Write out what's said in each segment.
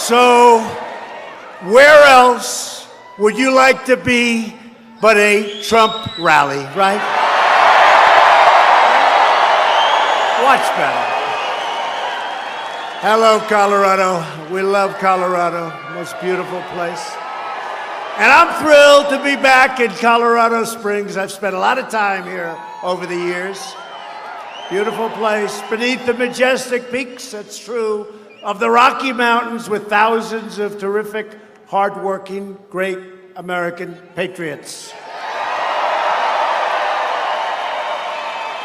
So, where else would you like to be but a Trump rally, right? Watch better. Hello, Colorado. We love Colorado, most beautiful place. And I'm thrilled to be back in Colorado Springs. I've spent a lot of time here over the years. Beautiful place beneath the majestic peaks, that's true, of the Rocky Mountains with thousands of terrific, hardworking, great American patriots.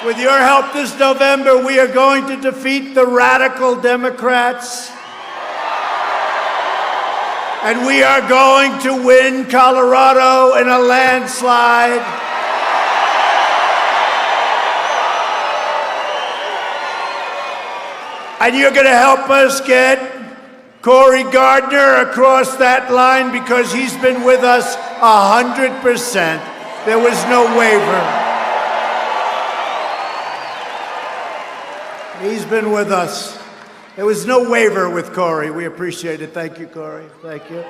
With your help this November, we are going to defeat the radical Democrats. And we are going to win Colorado in a landslide. And you're going to help us get Cory Gardner across that line because he's been with us 100%. There was no waiver. He's been with us. There was no waiver with Cory. We appreciate it. Thank you, Cory. Thank you.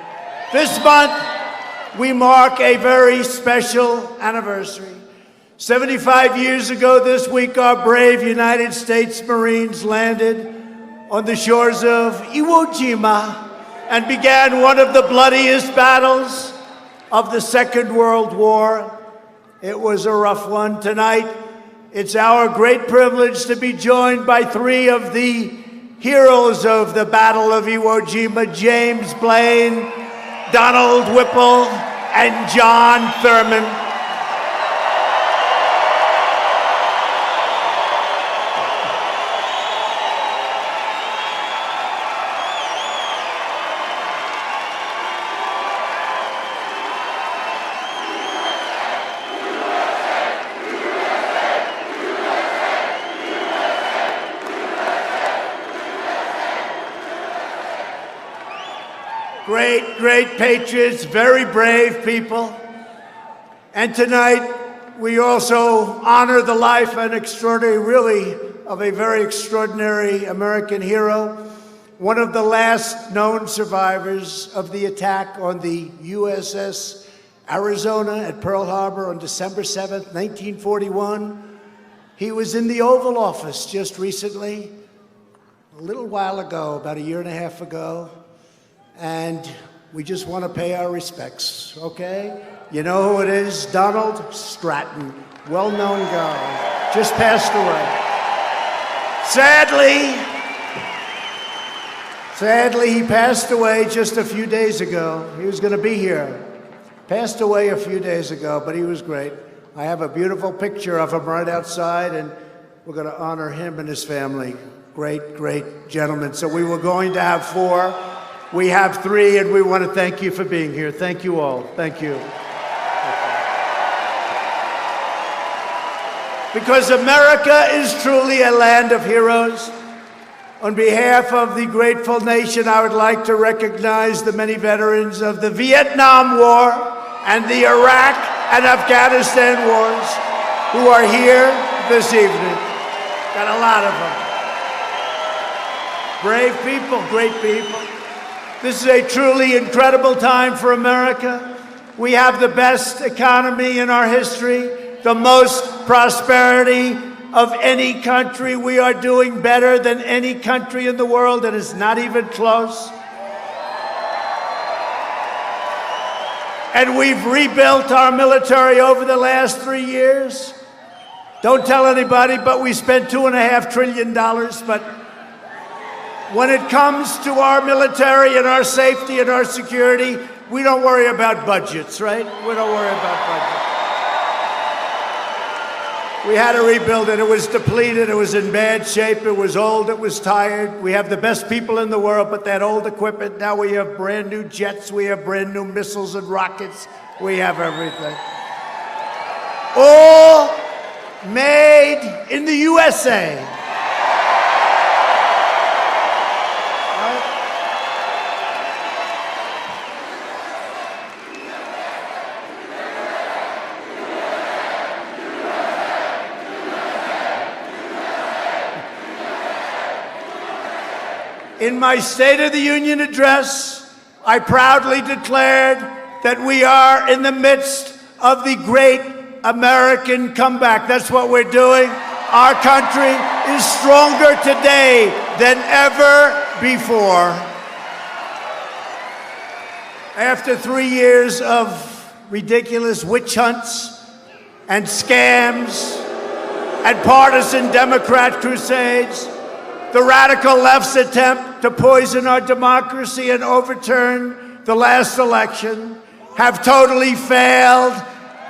This month, we mark a very special anniversary. 75 years ago this week, our brave United States Marines landed on the shores of Iwo Jima and began one of the bloodiest battles of the Second World War. It was a rough one. Tonight, it's our great privilege to be joined by three of the heroes of the Battle of Iwo Jima: James Blaine, Donald Whipple, and John Thurman. Great patriots, very brave people. And tonight, we also honor the life and extraordinary, really, of a very extraordinary American hero, one of the last known survivors of the attack on the USS Arizona at Pearl Harbor on December 7th, 1941. He was in the Oval Office just recently, a little while ago, about a year and a half ago. And we just want to pay our respects, okay? You know who it is? Donald Stratton, well-known guy, just passed away. Sadly, he passed away just a few days ago. He was going to be here. Passed away a few days ago, but he was great. I have a beautiful picture of him right outside, and we're going to honor him and his family. Great gentleman. So we were going to have 4. We have 3, and we want to thank you for being here. Thank you all. Thank you. Because America is truly a land of heroes. On behalf of the grateful nation, I would like to recognize the many veterans of the Vietnam War and the Iraq and Afghanistan wars who are here this evening. Got a lot of them. Brave people, great people. This is a truly incredible time for America. We have the best economy in our history, the most prosperity of any country. We are doing better than any country in the world, and it's not even close. And we've rebuilt our military over the last 3 years. Don't tell anybody, but we spent $2.5 trillion, but when it comes to our military and our safety and our security, we don't worry about budgets, right? We don't worry about budgets. We had to rebuild it. It was depleted. It was in bad shape. It was old. It was tired. We have the best people in the world, but that old equipment, now we have brand new jets. We have brand new missiles and rockets. We have everything. All made in the USA. In my State of the Union address, I proudly declared that we are in the midst of the great American comeback. That's what we're doing. Our country is stronger today than ever before. After 3 years of ridiculous witch hunts and scams and partisan Democrat crusades, the radical left's attempt to poison our democracy and overturn the last election have totally failed.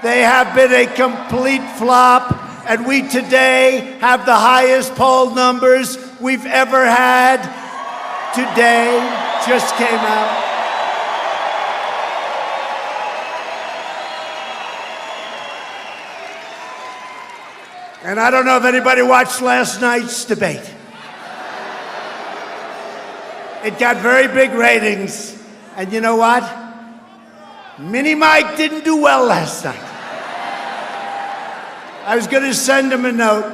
They have been a complete flop, and we today have the highest poll numbers we've ever had. Today just came out. And I don't know if anybody watched last night's debate. It got very big ratings. And you know what? Mini Mike didn't do well last night. I was going to send him a note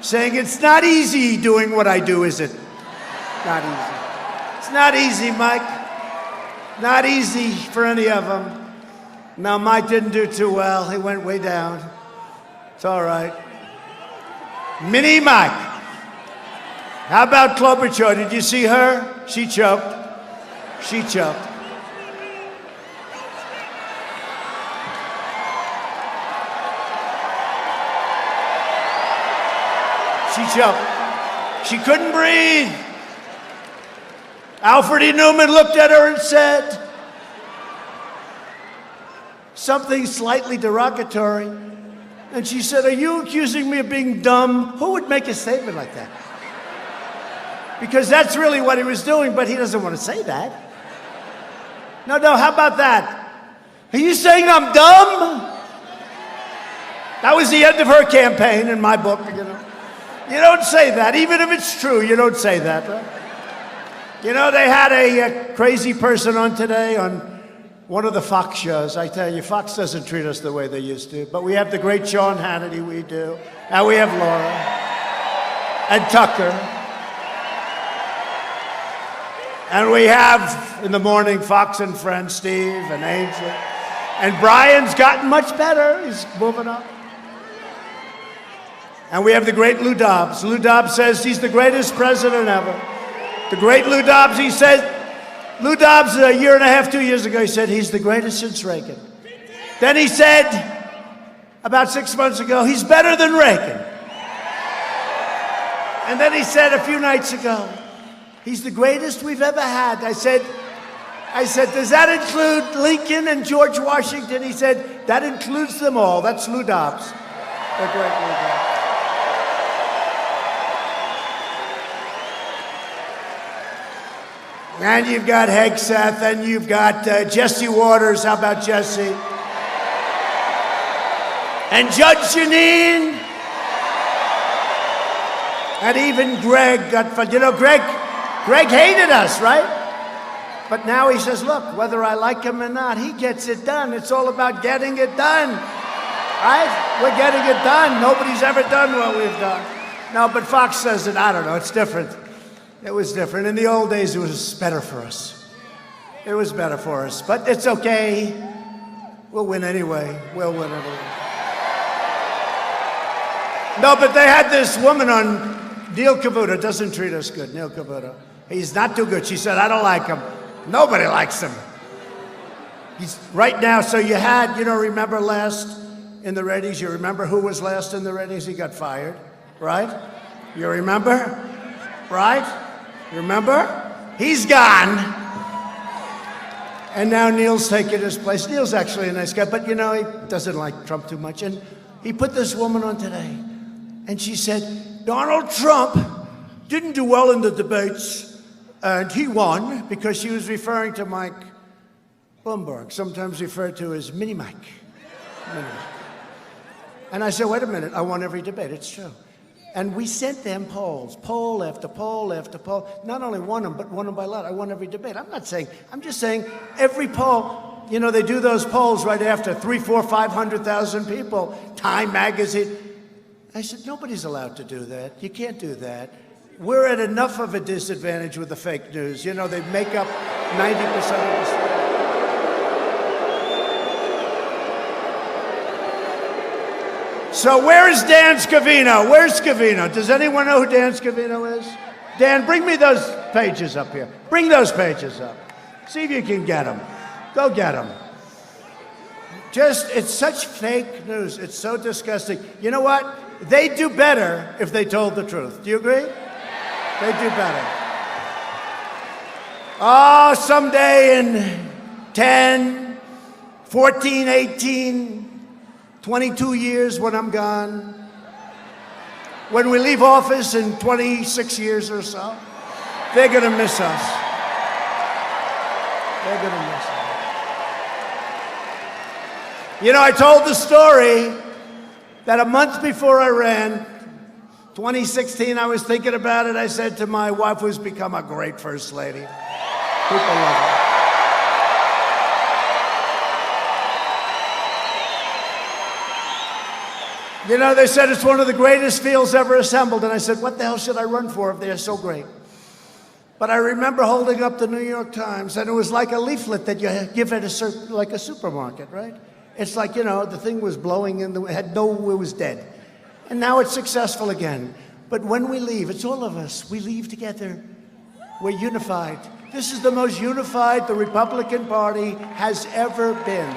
saying, it's not easy doing what I do, is it? Not easy. It's not easy, Mike. Not easy for any of them. No, Mike didn't do too well. He went way down. It's all right. Mini Mike. How about Klobuchar? Did you see her? She choked. She choked. She choked. She couldn't breathe. Alfred E. Newman looked at her and said something slightly derogatory. And she said, are you accusing me of being dumb? Who would make a statement like that? Because that's really what he was doing, but he doesn't want to say that. No, how about that? Are you saying I'm dumb? That was the end of her campaign in my book, you know. You don't say that, even if it's true, you don't say that, right? You know, they had a crazy person on today on one of the Fox shows. I tell you, Fox doesn't treat us the way they used to. But we have the great Sean Hannity, we do. Now we have Laura and Tucker. And we have, in the morning, Fox and Friends, Steve and Angel. And Brian's gotten much better. He's moving up. And we have the great Lou Dobbs. Lou Dobbs says he's the greatest president ever. The great Lou Dobbs, he said, Lou Dobbs, a year and a half, 2 years ago, he said he's the greatest since Reagan. Then he said, about 6 months ago, he's better than Reagan. And then he said a few nights ago, he's the greatest we've ever had. I said, does that include Lincoln and George Washington? He said, that includes them all. That's Lou Dobbs. The great Lou Dobbs. And you've got Hegseth, and you've got Jesse Waters. How about Jesse? And Judge Jeanine. And even Greg got fun. You know, Greg hated us, right? But now he says, look, whether I like him or not, he gets it done. It's all about getting it done, right? We're getting it done. Nobody's ever done what we've done. No, but Fox says it, I don't know, it's different. It was different. In the old days, it was better for us. It was better for us, but it's okay. We'll win anyway. We'll win anyway. No, but they had this woman on, Neil Cavuto, doesn't treat us good, Neil Cavuto. He's not too good. She said, I don't like him. Nobody likes him. He's right now, so you had, remember last in the ratings, you remember who was last in the ratings? He got fired, right? You remember? Right? Remember? He's gone. And now Neil's taking his place. Neil's actually a nice guy, but he doesn't like Trump too much. And he put this woman on today, and she said, Donald Trump didn't do well in the debates, and he won because she was referring to Mike Bloomberg, sometimes referred to as Mini Mike. Mini Mike. And I said, wait a minute, I won every debate. It's true. And we sent them polls, poll after poll after poll. Not only won them, but won them by a lot. I won every debate. I'm just saying every poll, they do those polls right after 300,000, 400,000, 500,000 people, Time magazine. I said, nobody's allowed to do that. You can't do that. we're at enough of a disadvantage with the fake news. You know, they make up 90% of the story. So where is Dan Scavino? Where's Scavino? Does anyone know who Dan Scavino is? Dan, bring me those pages up here. Bring those pages up. See if you can get them. Go get them. It's such fake news. It's so disgusting. You know what? They'd do better if they told the truth. Do you agree? They'd do better. Oh, someday in 10, 14, 18, 22 years when I'm gone, when we leave office in 26 years or so, they're going to miss us. They're going to miss us. You know, I told the story that a month before I ran, 2016, I was thinking about it. I said to my wife, who's become a great first lady. People love her. You know, they said it's one of the greatest fields ever assembled. And I said, what the hell should I run for if they're so great? But I remember holding up the New York Times, and it was like a leaflet that you give at like a supermarket, right? It's like, you know, the thing was blowing in, it was dead. And now it's successful again. But when we leave, it's all of us. We leave together. We're unified. This is the most unified the Republican Party has ever been.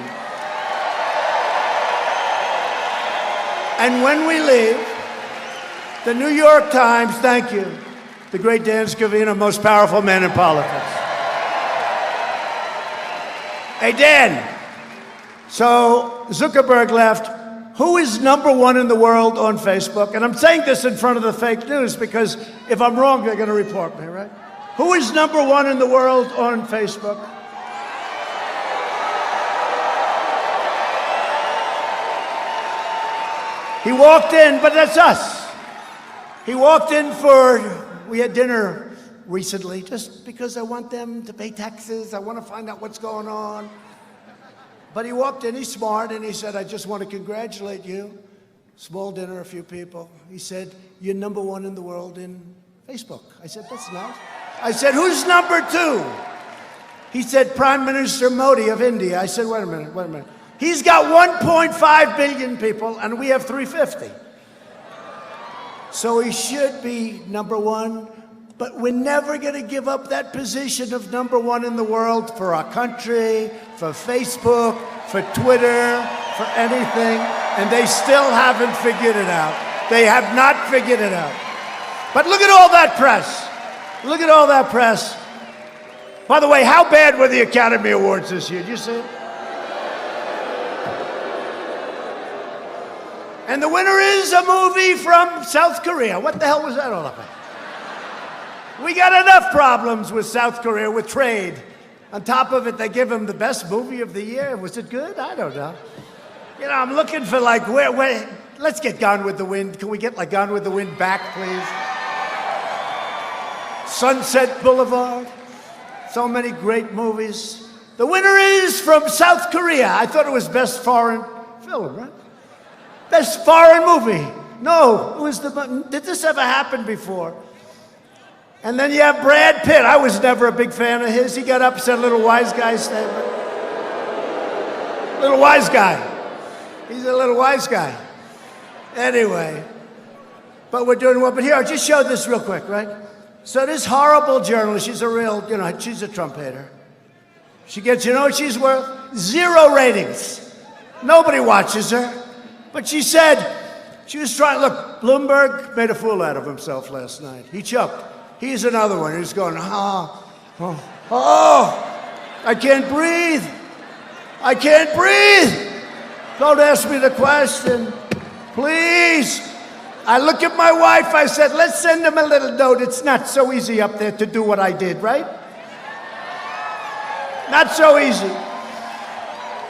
And when we leave, the New York Times, thank you, the great Dan Scavino, most powerful man in politics. Hey, Dan, so Zuckerberg left. Who is #1 in the world on Facebook? And I'm saying this in front of the fake news because if I'm wrong, they're going to report me, right? Who is #1 in the world on Facebook? He walked in, but that's us. He walked in we had dinner recently, just because I want them to pay taxes. I want to find out what's going on. But he walked in, he's smart, and he said, I just want to congratulate you. Small dinner, a few people. He said, you're #1 in the world in Facebook. I said, that's nice. I said, who's #2? He said, Prime Minister Modi of India. I said, wait a minute. He's got 1.5 billion people, and we have 350. So he should be #1, but we're never going to give up that position of #1 in the world for our country, for Facebook, for Twitter, for anything, and they still haven't figured it out. They have not figured it out. But look at all that press. Look at all that press. By the way, how bad were the Academy Awards this year? Did you see it? And the winner is a movie from South Korea. What the hell was that all about? We got enough problems with South Korea with trade. On top of it, they give him the best movie of the year. Was it good? I don't know. You know, I'm looking for like, where let's get Gone with the Wind. Can we get like Gone with the Wind back, please? Sunset Boulevard. So many great movies. The winner is from South Korea. I thought it was best foreign film, right? Best foreign movie. No, it was did this ever happen before? And then you have Brad Pitt. I was never a big fan of his. He got up and said Little Wise Guy statement. Little Wise Guy. He's a little wise guy. Anyway, but we're doing well. But here, I'll just show this real quick, right? So this horrible journalist, she's a real, she's a Trump hater. She gets, you know what she's worth? 0 ratings. Nobody watches her. But she said, she was trying, look, Bloomberg made a fool out of himself last night. He choked. He's another one who's going, I can't breathe. I can't breathe. Don't ask me the question, please. I look at my wife, I said, let's send him a little note. It's not so easy up there to do what I did, right? Not so easy.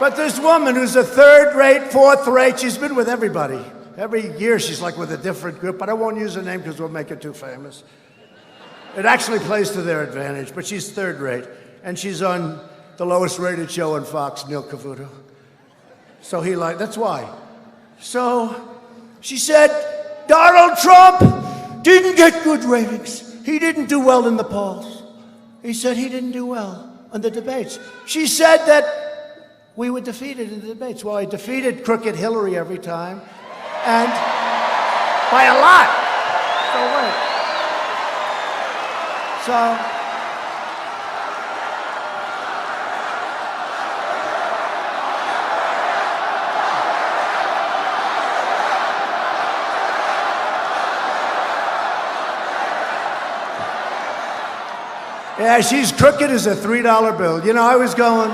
But this woman who's a 3rd rate, 4th rate, she's been with everybody. Every year she's like with a different group, but I won't use her name because we'll make her too famous. It actually plays to their advantage, but she's 3rd rate. And she's on the lowest rated show on Fox, Neil Cavuto. So that's why. So she said, Donald Trump didn't get good ratings. He didn't do well in the polls. He said he didn't do well in the debates. She said that we were defeated in the debates. Well, I defeated crooked Hillary every time, and by a lot. So yeah, she's crooked as a $3 bill. You know, I was going,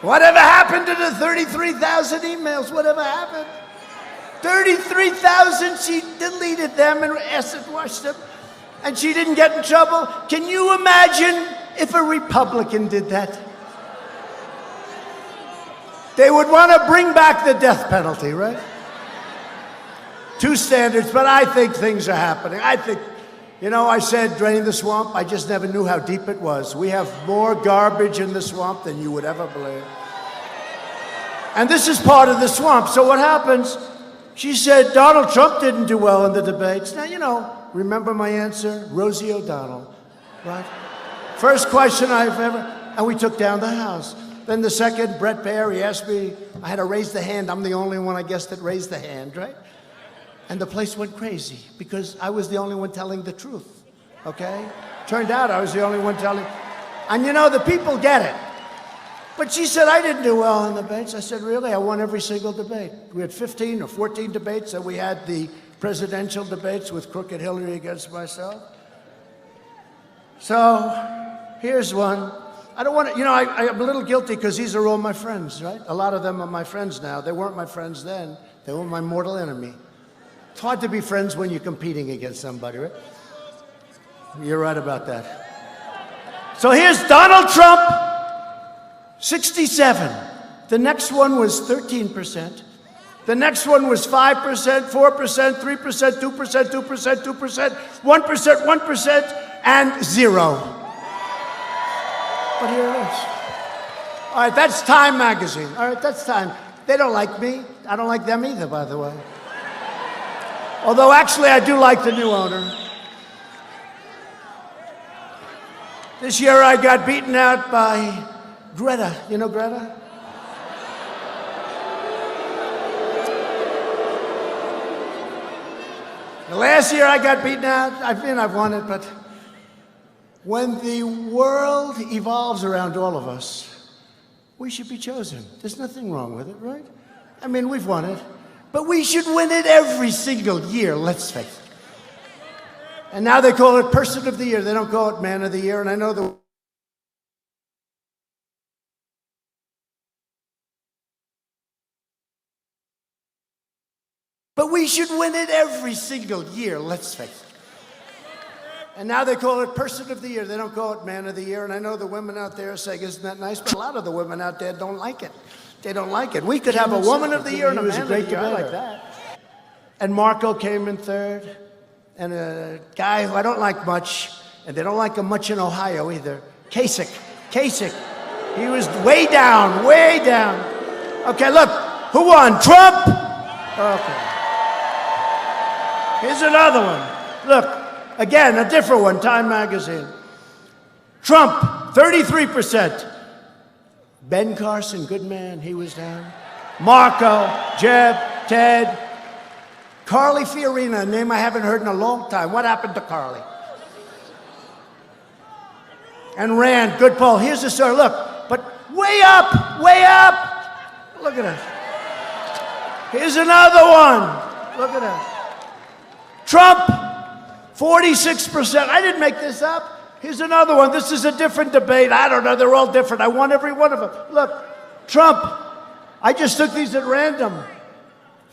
whatever happened to the 33,000 emails? Whatever happened? 33,000, she deleted them and acid washed them, and she didn't get in trouble. Can you imagine if a Republican did that? They would want to bring back the death penalty, right? Two standards, but I think things are happening. I think, you know, I said drain the swamp. I just never knew how deep it was. We have more garbage in the swamp than you would ever believe. And this is part of the swamp. So what happens? She said Donald Trump didn't do well in the debates. Now, you know, remember my answer? Rosie O'Donnell, right? First question I've ever, and we took down the House. Then the second, Brett Baer, he asked me, I had to raise the hand. I'm the only one, I guess, that raised the hand, right? And the place went crazy because I was the only one telling the truth, okay? Turned out I was the only one telling, and you know, the people get it. But she said I didn't do well in the debates. I said, really? I won every single debate. We had 15 or 14 debates, and we had the presidential debates with crooked Hillary against myself. So here's one. I don't want to, you know, I'm a little guilty because these are all my friends, right? A lot of them are my friends now. They weren't my friends then. They were my mortal enemy. It's hard to be friends when you're competing against somebody, right? You're right about that. So here's Donald Trump, 67. The next one was 13%. The next one was 5%, 4%, 3%, 2%, 2%, 2%, 1%, 1%, and 0. But here it is. All right, that's Time magazine. All right, that's Time. They don't like me. I don't like them either, by the way. Although, actually, I do like the new owner. This year, I got beaten out by Greta. You know Greta? The last year, I got beaten out. I've won it, but when the world evolves around all of us, we should be chosen. There's nothing wrong with it, right? I mean, we've won it. But we should win it every single year, let's face it. And now they call it Person of the Year. They don't call it Man of the Year. And I know the but we should win it every single year, let's face it. And now they call it Person of the Year. They don't call it Man of the Year. And I know the women out there are saying, isn't that nice? But a lot of the women out there don't like it. They don't like it. We could have a Woman of the Year and a Man of the Year. I like that. And Marco came in third. And a guy who I don't like much, and they don't like him much in Ohio either, Kasich. He was way down, way down. Okay, look, who won? Trump? Okay. Here's another one. Look, again, a different one, Time magazine. Trump, 33%. Ben Carson, good man, he was down. Marco, Jeb, Ted. Carly Fiorina, a name I haven't heard in a long time. What happened to Carly? And Rand, good poll. Here's the story, look, but way up, way up. Look at it. Here's another one. Look at it. Trump, 46%. I didn't make this up. Here's another one. This is a different debate. I don't know. They're all different. I won every one of them. Look, Trump. I just took these at random.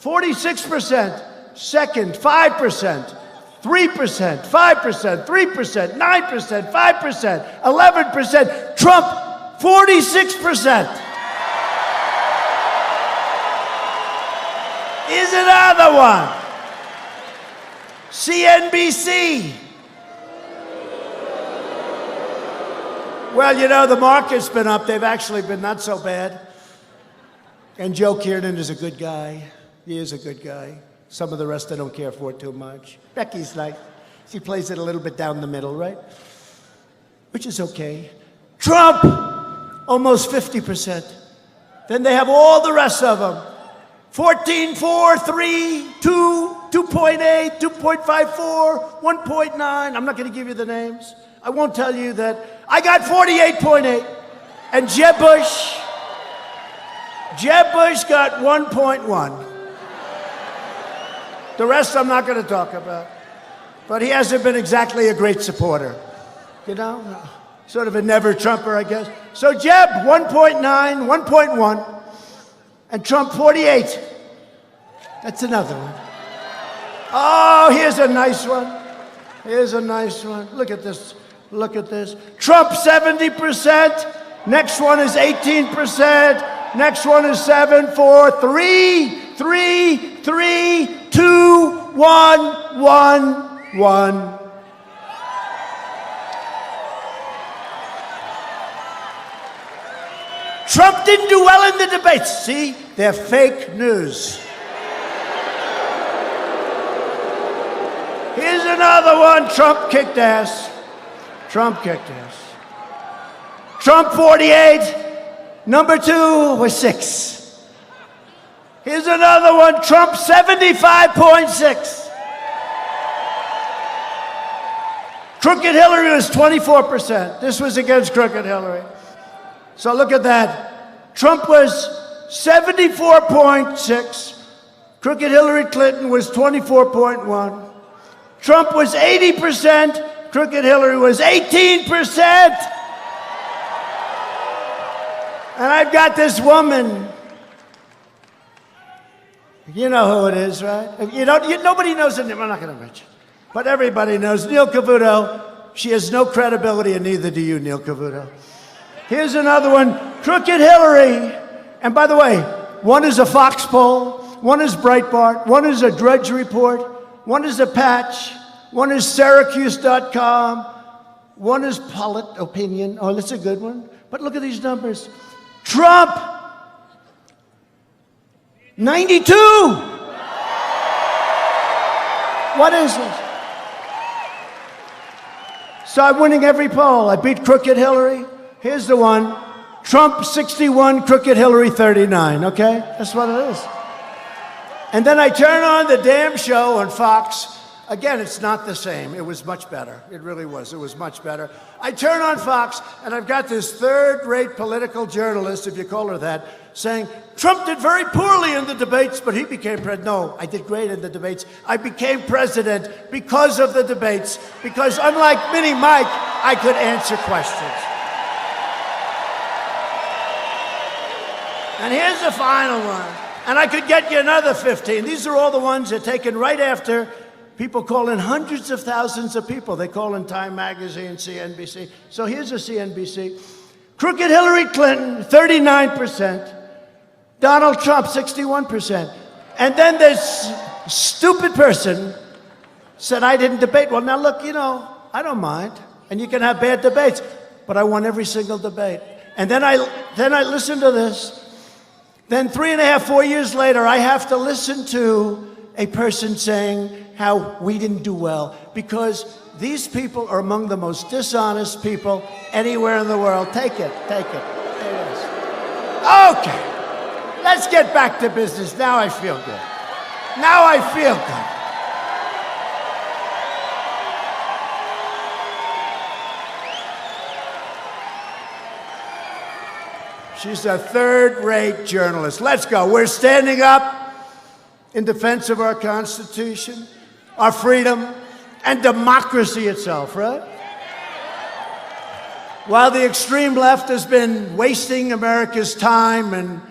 46%. Second, 5%. 3%. 5%. 3%. 9%. 5%. 11%. Trump, 46%. Here's another one. CNBC. Well, you know, the market's been up. They've actually been not so bad. And Joe Kiernan is a good guy. He is a good guy. Some of the rest I don't care for too much. Becky's like, she plays it a little bit down the middle, right? Which is okay. Trump, almost 50%. Then they have all the rest of them. 14, 4, 3, 2, 2.8, 2.54, 1.9. I'm not going to give you the names. I won't tell you that. I got 48.8. And Jeb Bush got 1.1. The rest I'm not going to talk about. But he hasn't been exactly a great supporter. You know? Sort of a never-Trumper, I guess. So Jeb, 1.9, 1.1. And Trump, 48. That's another one. Oh, here's a nice one. Here's a nice one. Look at this. Look at this. Trump, 70%. Next one is 18%. Next one is 7, 4, 3, 3, 3, 2, 1, 1, 1. Trump didn't do well in the debates. See, they're fake news. Here's another one. Trump kicked ass. Trump kicked ass. Trump 48. Number 2 was 6. Here's another one. Trump 75.6. Crooked Hillary was 24%. This was against Crooked Hillary. So look at that. Trump was 74.6. Crooked Hillary Clinton was 24.1. Trump was 80%. Crooked Hillary was 18%. And I've got this woman. You know who it is, right? Nobody knows her name. I'm not going to mention. But everybody knows Neil Cavuto. She has no credibility, and neither do you, Neil Cavuto. Here's another one, Crooked Hillary. And by the way, one is a Fox poll, one is Breitbart, one is a Drudge Report, one is a Patch, one is Syracuse.com, one is Polit Opinion. Oh, that's a good one. But look at these numbers. Trump, 92. What is this? So I'm winning every poll. I beat Crooked Hillary. Here's the one. Trump 61, Crooked Hillary 39, okay? That's what it is. And then I turn on the damn show on Fox. Again, it's not the same. It was much better. It really was. It was much better. I turn on Fox, and I've got this third-rate political journalist, if you call her that, saying, Trump did very poorly in the debates, but he became president. No, I did great in the debates. I became president because of the debates, because unlike Mini Mike, I could answer questions. And here's the final one. And I could get you another 15. These are all the ones that are taken right after people call in hundreds of thousands of people. They call in Time Magazine, CNBC. So here's a CNBC. Crooked Hillary Clinton, 39%. Donald Trump, 61%. And then this stupid person said, I didn't debate. Well, now look, I don't mind. And you can have bad debates. But I won every single debate. And then I listened to this. Then 3.5, 4 years later, I have to listen to a person saying how we didn't do well, because these people are among the most dishonest people anywhere in the world. Take it. There it is. Okay, let's get back to business. Now I feel good. She's a third-rate journalist. Let's go. We're standing up in defense of our Constitution, our freedom, and democracy itself, right? While the extreme left has been wasting America's time and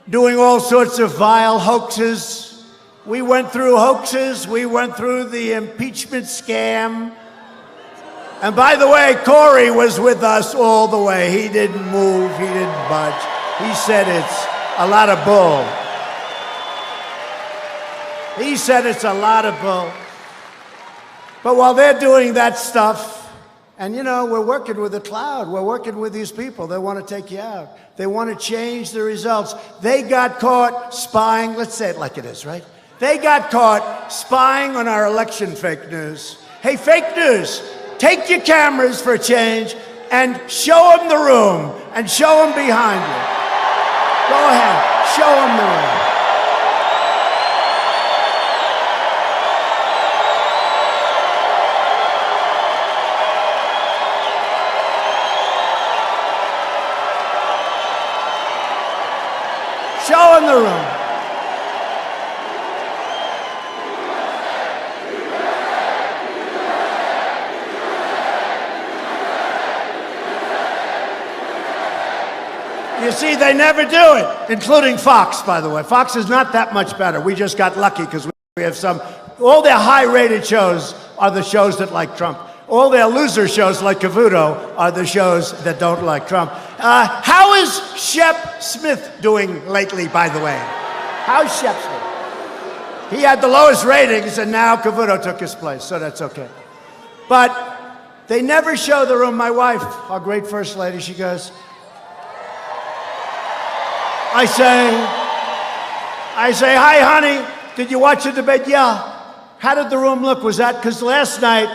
doing all sorts of vile hoaxes, we went through hoaxes, we went through the impeachment scam. And by the way, Corey was with us all the way. He didn't move, he didn't budge. He said it's a lot of bull. He said it's a lot of bull. But while they're doing that stuff, and we're working with the cloud, we're working with these people. They want to take you out. They want to change the results. They got caught spying, let's say it like it is, right? They got caught spying on our election fake news. Hey, fake news, take your cameras for a change and show them the room and show them behind you. Go ahead, show them the room. Show them the room. You see, they never do it, including Fox, by the way. Fox is not that much better. We just got lucky because we have all their high-rated shows are the shows that like Trump. All their loser shows like Cavuto are the shows that don't like Trump. How is Shep Smith doing lately, by the way? How's Shep Smith? He had the lowest ratings, and now Cavuto took his place, so that's okay. But they never show the room. My wife, our great first lady, she goes, I say, hi, honey, did you watch the debate? Yeah. How did the room look? Was that, because last night,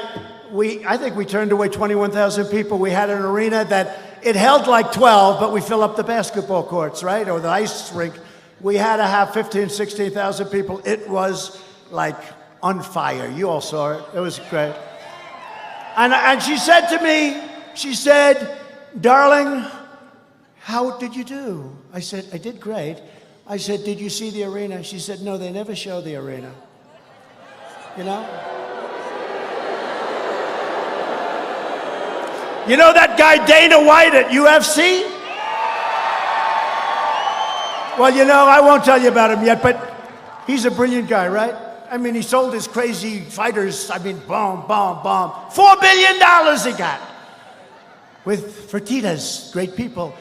I think we turned away 21,000 people. We had an arena that it held like 12, but we fill up the basketball courts, right? Or the ice rink. We had to have 15, 16,000 people. It was like on fire. You all saw it. It was great. And she said to me, she said, darling, how did you do? I said, I did great. I said, did you see the arena? She said, no, they never show the arena. You know? You know that guy Dana White at UFC? Well, you know, I won't tell you about him yet, but he's a brilliant guy, right? I mean, he sold his crazy fighters, I mean, boom, boom, boom. $4 billion he got with Fertitas, great people.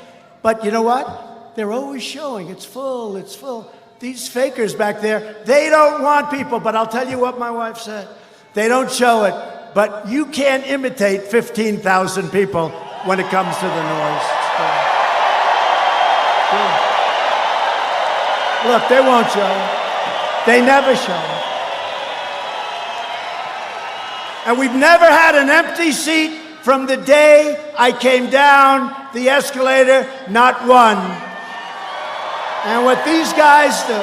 But you know what? They're always showing, it's full, it's full. These fakers back there, they don't want people, but I'll tell you what my wife said. They don't show it, but you can't imitate 15,000 people when it comes to the noise. Look, they won't show it. They never show it. And we've never had an empty seat from the day I came down the escalator, not one. And what these guys do,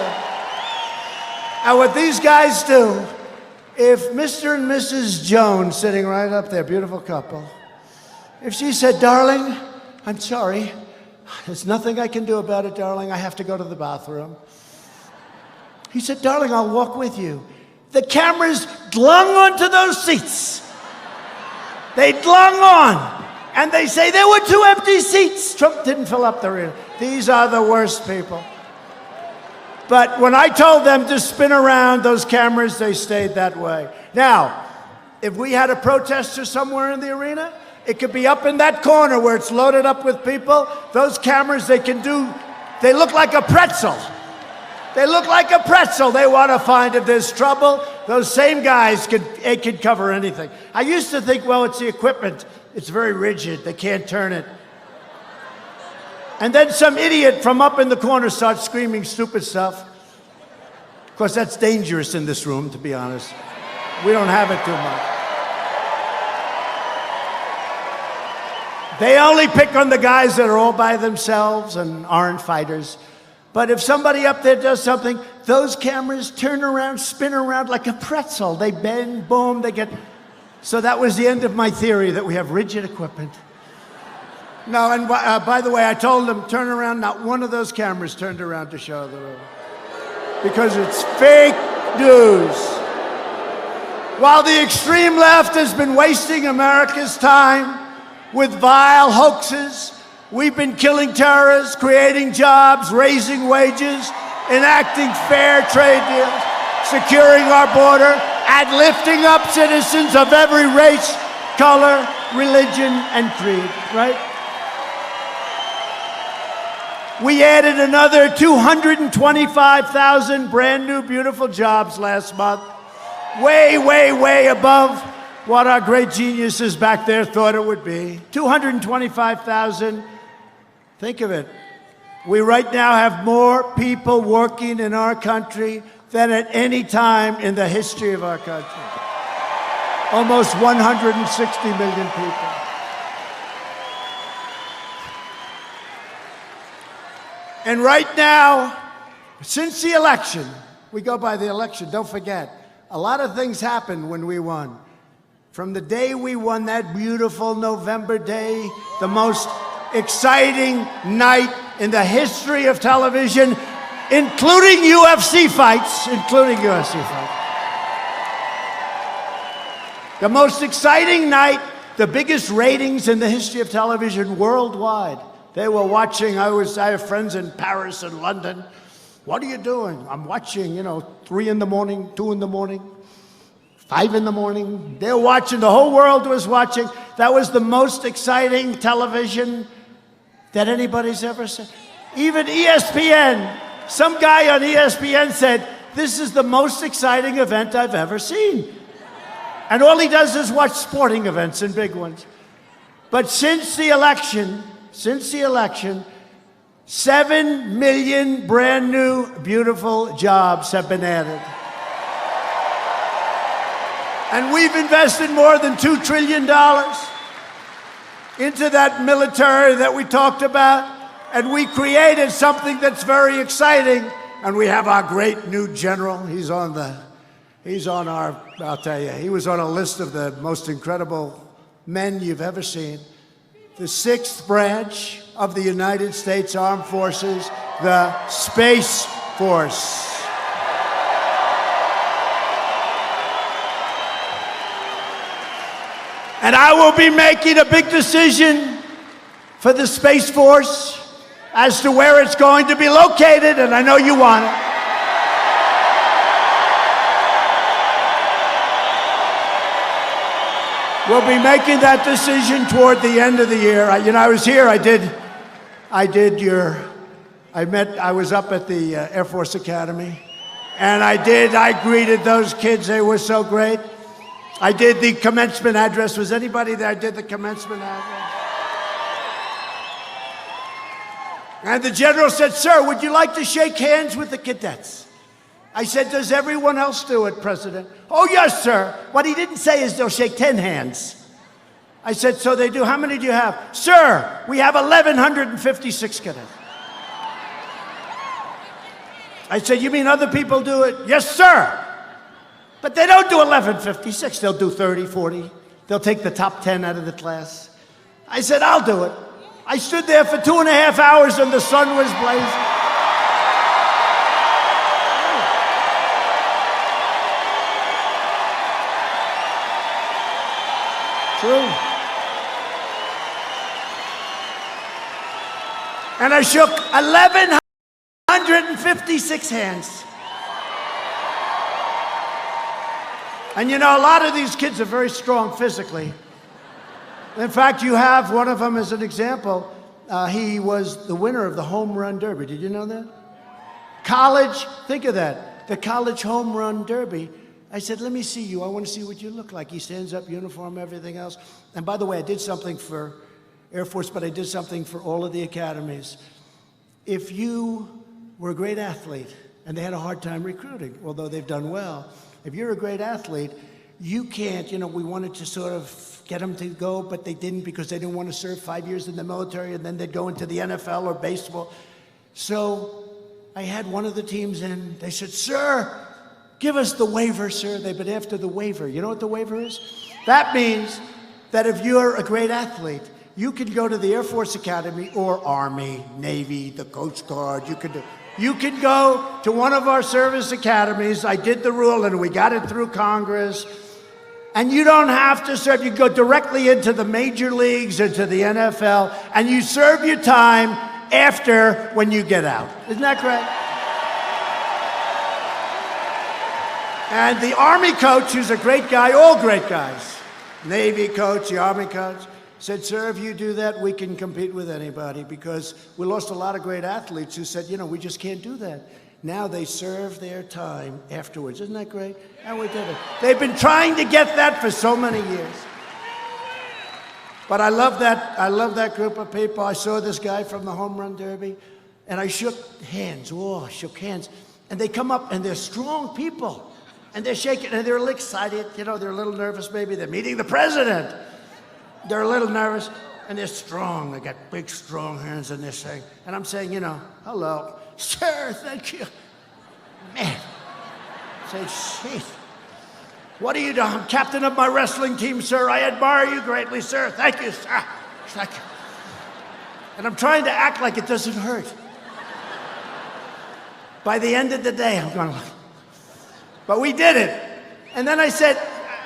if Mr. and Mrs. Jones, sitting right up there, beautiful couple, if she said, darling, I'm sorry, there's nothing I can do about it, darling, I have to go to the bathroom. He said, darling, I'll walk with you. The cameras glung onto those seats. They glung on. And they say there were 2 empty seats. Trump didn't fill up the arena. These are the worst people. But when I told them to spin around those cameras, they stayed that way. Now, if we had a protester somewhere in the arena, it could be up in that corner where it's loaded up with people. Those cameras, they look like a pretzel. They look like a pretzel. They want to find if there's trouble. Those same guys could cover anything. I used to think, well, it's the equipment. It's very rigid. They can't turn it. And then some idiot from up in the corner starts screaming stupid stuff. Of course, that's dangerous in this room, to be honest. We don't have it too much. They only pick on the guys that are all by themselves and aren't fighters. But if somebody up there does something, those cameras turn around, spin around like a pretzel. They bend, boom, they get... So that was the end of my theory that we have rigid equipment. No, and by the way, I told them, turn around. Not one of those cameras turned around to show the room. Because it's fake news. While the extreme left has been wasting America's time with vile hoaxes, we've been killing terrorists, creating jobs, raising wages, enacting fair trade deals, securing our border, and lifting up citizens of every race, color, religion, and creed, right? We added another 225,000 brand new beautiful jobs last month. Way, way, way above what our great geniuses back there thought it would be. 225,000. Think of it. We right now have more people working in our country than at any time in the history of our country. Almost 160 million people. And right now, since the election, we go by the election, don't forget, a lot of things happened when we won. From the day we won, that beautiful November day, the most exciting night in the history of television, including UFC fights, The most exciting night, the biggest ratings in the history of television worldwide. They were watching, I have friends in Paris and London. What are you doing? I'm watching, 3 in the morning, 2 in the morning, 5 in the morning. They're watching, the whole world was watching. That was the most exciting television that anybody's ever seen. Even ESPN, some guy on ESPN said, this is the most exciting event I've ever seen. And all he does is watch sporting events and big ones. But since the election, 7 million brand new, beautiful jobs have been added. And we've invested more than $2 trillion into that military that we talked about. And we created something that's very exciting. And we have our great new general. I'll tell you, he was on a list of the most incredible men you've ever seen. The 6th branch of the United States Armed Forces, the Space Force. And I will be making a big decision for the Space Force as to where it's going to be located, and I know you want it. We'll be making that decision toward the end of the year. I was here, I was up at the Air Force Academy, and I greeted those kids, they were so great. I did the commencement address. Was anybody there? I did the commencement address. And the general said, sir, would you like to shake hands with the cadets? I said, does everyone else do it, President? Oh, yes, sir. What he didn't say is they'll shake 10 hands. I said, so they do. How many do you have? Sir, we have 1,156 cadets. I said, you mean other people do it? Yes, sir. But they don't do 1156. They'll do 30, 40. They'll take the top 10 out of the class. I said, I'll do it. I stood there for 2.5 hours and the sun was blazing. True. And I shook 1,156 hands. And a lot of these kids are very strong physically. In fact, you have one of them as an example. He was the winner of the home run derby. Did you know that? College, think of that. The college home run derby. I said, let me see you. I want to see what you look like. He stands up, uniform, everything else. And by the way, I did something for Air Force, but I did something for all of the academies. If you were a great athlete, and they had a hard time recruiting, although they've done well, if you're a great athlete, you can't, we wanted to sort of get them to go, but they didn't because they didn't want to serve 5 years in the military, and then they'd go into the NFL or baseball. So I had one of the teams in. They said, sir, give us the waiver, sir. They've been after the waiver. You know what the waiver is? That means that if you're a great athlete, you can go to the Air Force Academy or Army, Navy, the Coast Guard. You can go to one of our service academies. I did the rule, and we got it through Congress. And you don't have to serve. You go directly into the major leagues or to the NFL, and you serve your time after when you get out. Isn't that great? And the Army coach, who's a great guy, all great guys, Navy coach, the Army coach, said, sir, if you do that, we can compete with anybody, because we lost a lot of great athletes who said, we just can't do that. Now they serve their time afterwards. Isn't that great? And we did it. They've been trying to get that for so many years. But I love that group of people. I saw this guy from the home run derby, and I shook hands. Oh, I shook hands. And they come up, and they're strong people. And they're shaking, and they're a little excited. You know, they're a little nervous, maybe. They're meeting the president. They're a little nervous, and they're strong. They got big, strong hands, and they're saying, and I'm saying, you know, hello. Sir, thank you. Man. I say, shit. What are you doing? I'm captain of my wrestling team, sir. I admire you greatly, sir. Thank you, sir. Thank you. And I'm trying to act like it doesn't hurt. By the end of the day, I'm going like, but we did it. And then I said,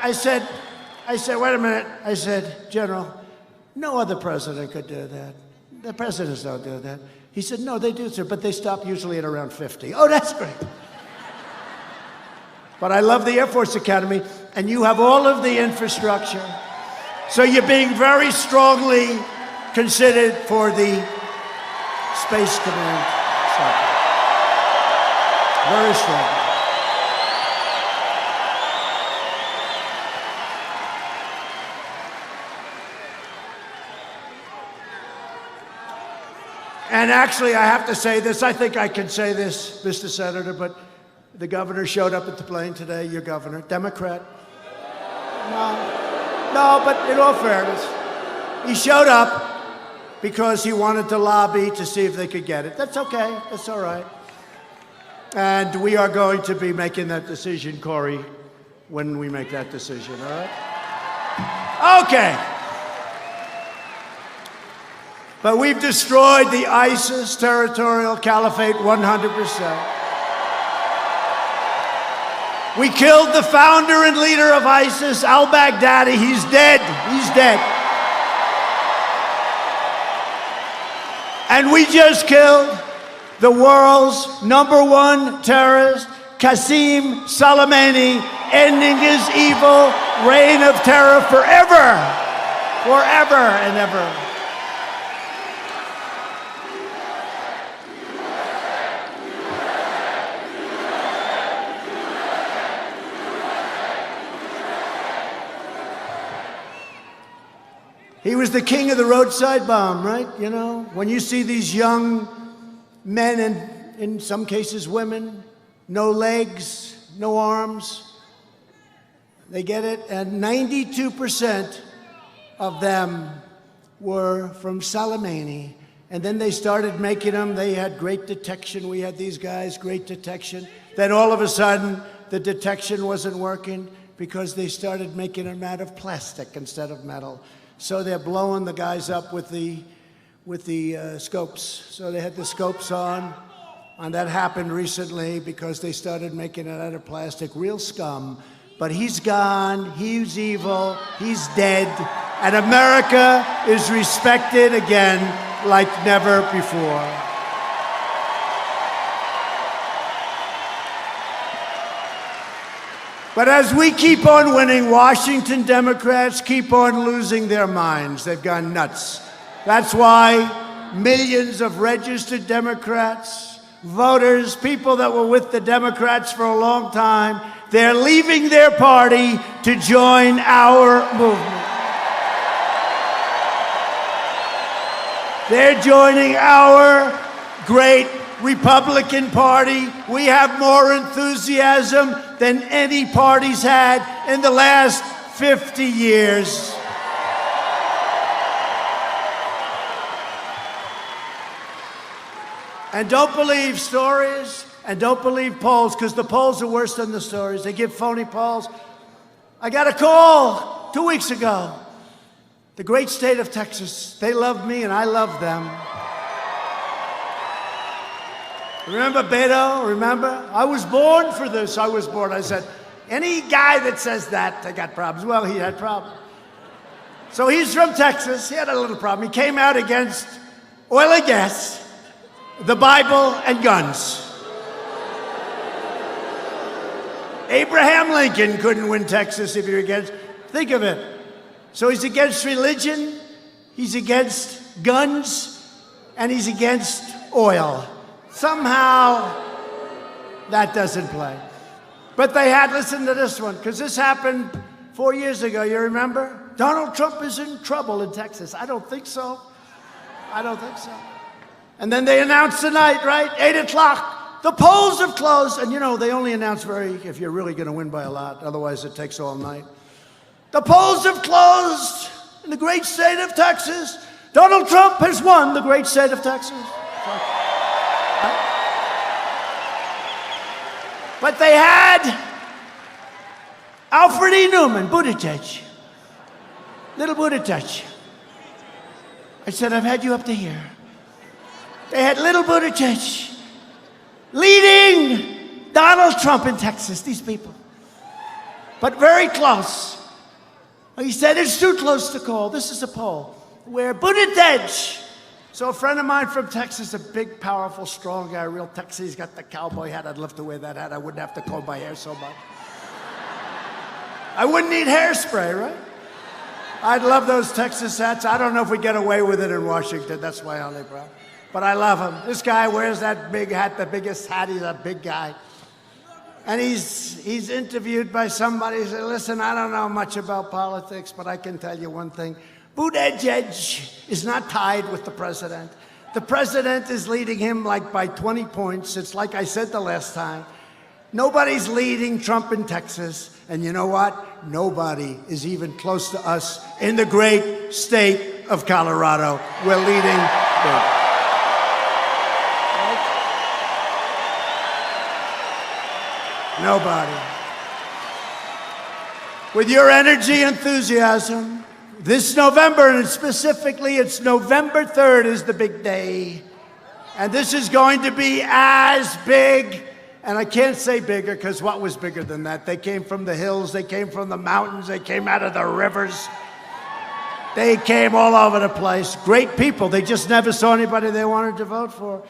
wait a minute. I said, General, no other president could do that. The presidents don't do that. He said, no, they do, sir, but they stop usually at around 50. Oh, that's great. But I love the Air Force Academy, and you have all of the infrastructure. So you're being very strongly considered for the Space Command. Very strong. And actually, I have to say this. I think I can say this, Mr. Senator, but the governor showed up at the plane today, your governor, Democrat. No, but in all fairness, he showed up because he wanted to lobby to see if they could get it. That's okay, that's all right. And we are going to be making that decision, Corey, when we make that decision, all right? Okay. But we've destroyed the ISIS territorial caliphate 100%. We killed the founder and leader of ISIS, al-Baghdadi. He's dead. He's dead. And we just killed the world's #1 terrorist, Qasem Soleimani, ending his evil reign of terror forever. Forever and ever. He was the king of the roadside bomb, right? You know, when you see these young men and in some cases women, no legs, no arms, they get it, and 92% of them were from Soleimani. And then they started making them. They had great detection. We had these guys, great detection. Then all of a sudden, the detection wasn't working because they started making them out of plastic instead of metal. So they're blowing the guys up with the scopes. So they had the scopes on, and that happened recently because they started making it out of plastic. Real scum. But he's gone, he's evil, he's dead, and America is respected again like never before. But as we keep on winning, Washington Democrats keep on losing their minds. They've gone nuts. That's why millions of registered Democrats, voters, people that were with the Democrats for a long time, they're leaving their party to join our movement. They're joining our great Republican Party. We have more enthusiasm than any party's had in the last 50 years. And don't believe stories and don't believe polls, because the polls are worse than the stories. They give phony polls. I got a call 2 weeks ago. The great state of Texas, they love me and I love them. Remember Beto? Remember? I was born for this. I was born. I said, any guy that says that, they got problems. Well, he had problems. So he's from Texas. He had a little problem. He came out against oil and gas, the Bible, and guns. Abraham Lincoln couldn't win Texas if you're against. Think of it. So he's against religion, he's against guns, and he's against oil. Somehow, that doesn't play. But they had, listen to this one, because this happened 4 years ago, you remember? Donald Trump is in trouble in Texas. I don't think so. I don't think so. And then they announced tonight, right? 8 o'clock, the polls have closed, and you know, they only announce if you're really going to win by a lot, otherwise it takes all night. The polls have closed in the great state of Texas. Donald Trump has won the great state of Texas. But they had Alfred E. Newman, Buttigieg, little Buttigieg. I said, I've had you up to here. They had little Buttigieg leading Donald Trump in Texas, these people. But very close. He said, it's too close to call. This is a poll where Buttigieg, so a friend of mine from Texas, a big, powerful, strong guy, real Texas, he's got the cowboy hat. I'd love to wear that hat. I wouldn't have to comb my hair so much. I wouldn't need hairspray, right? I'd love those Texas hats. I don't know if we get away with it in Washington. That's my only problem. But I love him. This guy wears that big hat, the biggest hat. He's a big guy. And he's interviewed by somebody. He said, listen, I don't know much about politics, but I can tell you one thing. Buttigieg is not tied with the president. The president is leading him like by 20 points. It's like I said the last time. Nobody's leading Trump in Texas. And you know what? Nobody is even close to us in the great state of Colorado. We're leading. Nobody. With your energy and enthusiasm, this November, and specifically it's November 3rd is the big day. And this is going to be as big. And I can't say bigger, because what was bigger than that? They came from the hills, they came from the mountains, they came out of the rivers. They came all over the place. Great people. They just never saw anybody they wanted to vote for.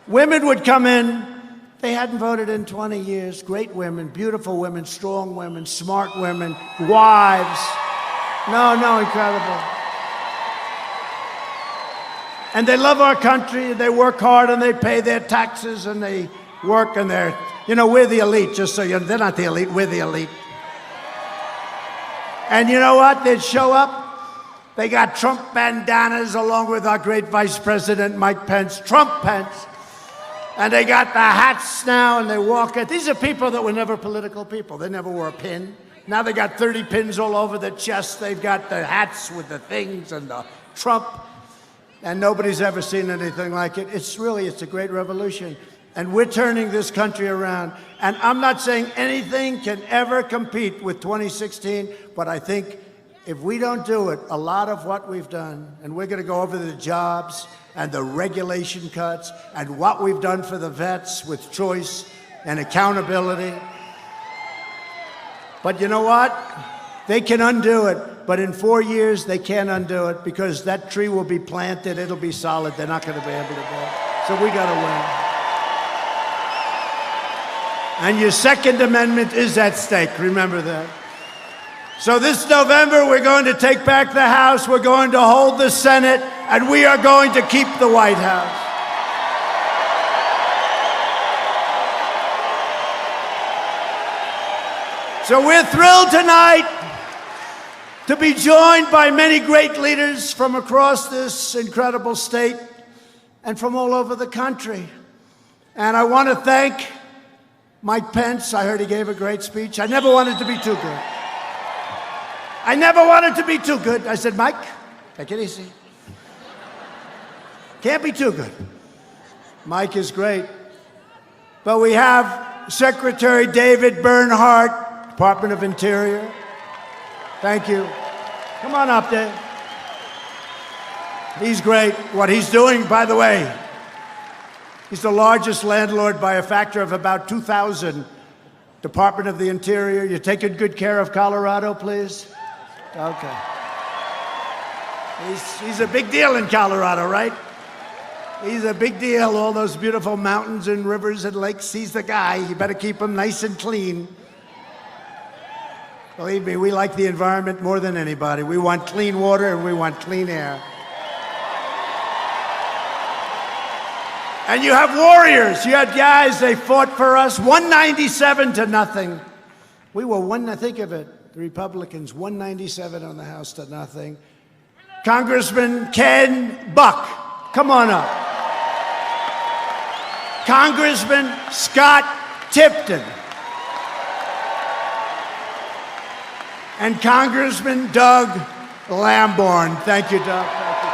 Women would come in. They hadn't voted in 20 years. Great women, beautiful women, strong women, smart women, wives. No, incredible. And they love our country. They work hard and they pay their taxes and they work, and we're the elite, just so you know. They're not the elite, we're the elite. And you know what? They'd show up. They got Trump bandanas along with our great Vice President, Mike Pence, Trump Pence. And they got the hats now, and they walk it. These are people that were never political people. They never wore a pin. Now they got 30 pins all over their chest. They've got the hats with the things and the Trump. And nobody's ever seen anything like it. It's a great revolution. And we're turning this country around. And I'm not saying anything can ever compete with 2016, but I think if we don't do it, a lot of what we've done, and we're going to go over the jobs and the regulation cuts and what we've done for the vets with choice and accountability. But you know what? They can undo it, but in 4 years, they can't undo it, because that tree will be planted, it'll be solid, they're not going to be able to do it. So we got to win. And your Second Amendment is at stake, remember that. So this November, we're going to take back the House, we're going to hold the Senate, and we are going to keep the White House. So we're thrilled tonight to be joined by many great leaders from across this incredible state and from all over the country. And I want to thank Mike Pence. I heard he gave a great speech. I never wanted to be too good. I never wanted to be too good. I said, Mike, take it easy. Can't be too good. Mike is great. But we have Secretary David Bernhardt, Department of Interior. Thank you. Come on up there. He's great. What he's doing, by the way, he's the largest landlord by a factor of about 2,000. Department of the Interior, you're taking good care of Colorado, please? Okay. He's a big deal in Colorado, right? He's a big deal. All those beautiful mountains and rivers and lakes. He's the guy. You better keep them nice and clean. Believe me, we like the environment more than anybody. We want clean water and we want clean air. And you have warriors. You had guys, they fought for us, 197 to nothing. We were think of it, the Republicans, 197 on the House to nothing. Congressman Ken Buck, come on up. Congressman Scott Tipton, and Congressman Doug Lamborn. Thank you, Doug. Thank you.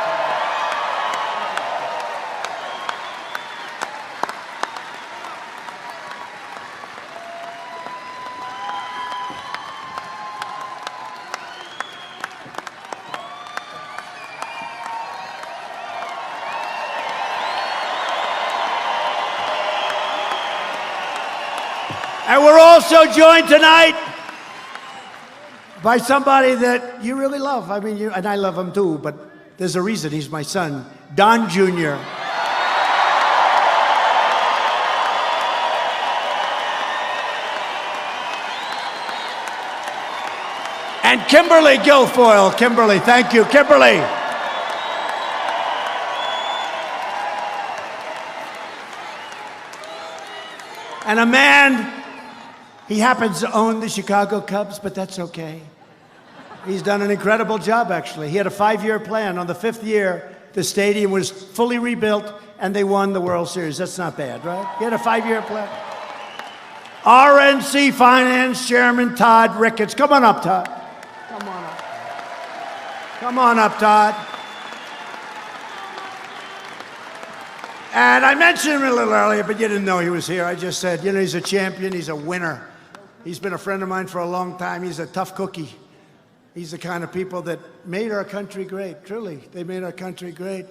And we're also joined tonight by somebody that you really love. I mean, and I love him too, but there's a reason he's my son, Don Jr. And Kimberly Guilfoyle. Kimberly, thank you, Kimberly. And a man, he happens to own the Chicago Cubs, but that's okay. He's done an incredible job, actually. He had a 5-year plan. On the 5th year, the stadium was fully rebuilt, and they won the World Series. That's not bad, right? He had a 5-year plan. RNC Finance Chairman Todd Ricketts. Come on up, Todd. Come on up. Come on up, Todd. And I mentioned him a little earlier, but you didn't know he was here. I just said, you know, he's a champion. He's a winner. He's been a friend of mine for a long time. He's a tough cookie. He's the kind of people that made our country great. Truly, they made our country great.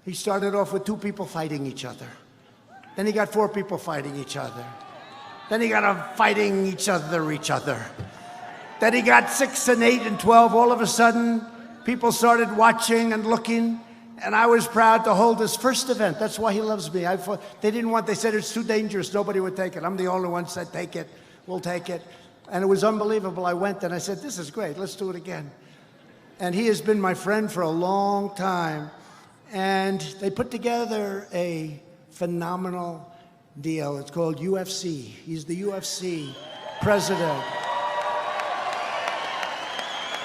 He started off with 2 people fighting each other. Then he got 4 people fighting each other. Then he got them fighting each other. Then he got 6 and 8 and 12. All of a sudden, people started watching and looking. And I was proud to hold his first event. That's why he loves me. They didn't want, they said it's too dangerous. Nobody would take it. I'm the only one who said, take it. We'll take it. And it was unbelievable. I went and I said, this is great. Let's do it again. And he has been my friend for a long time. And they put together a phenomenal deal. It's called UFC. He's the UFC president.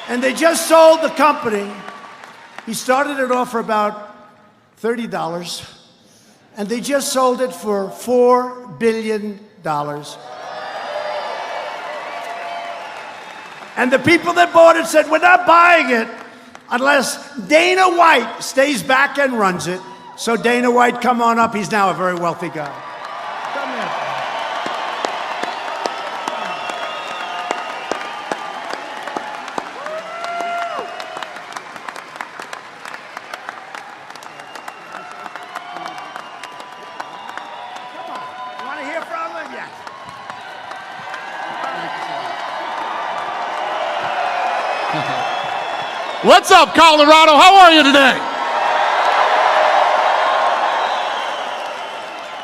And they just sold the company. He started it off for about $30, and they just sold it for $4 billion. And the people that bought it said, we're not buying it unless Dana White stays back and runs it. So Dana White, come on up. He's now a very wealthy guy. Come here. What's up, Colorado? How are you today?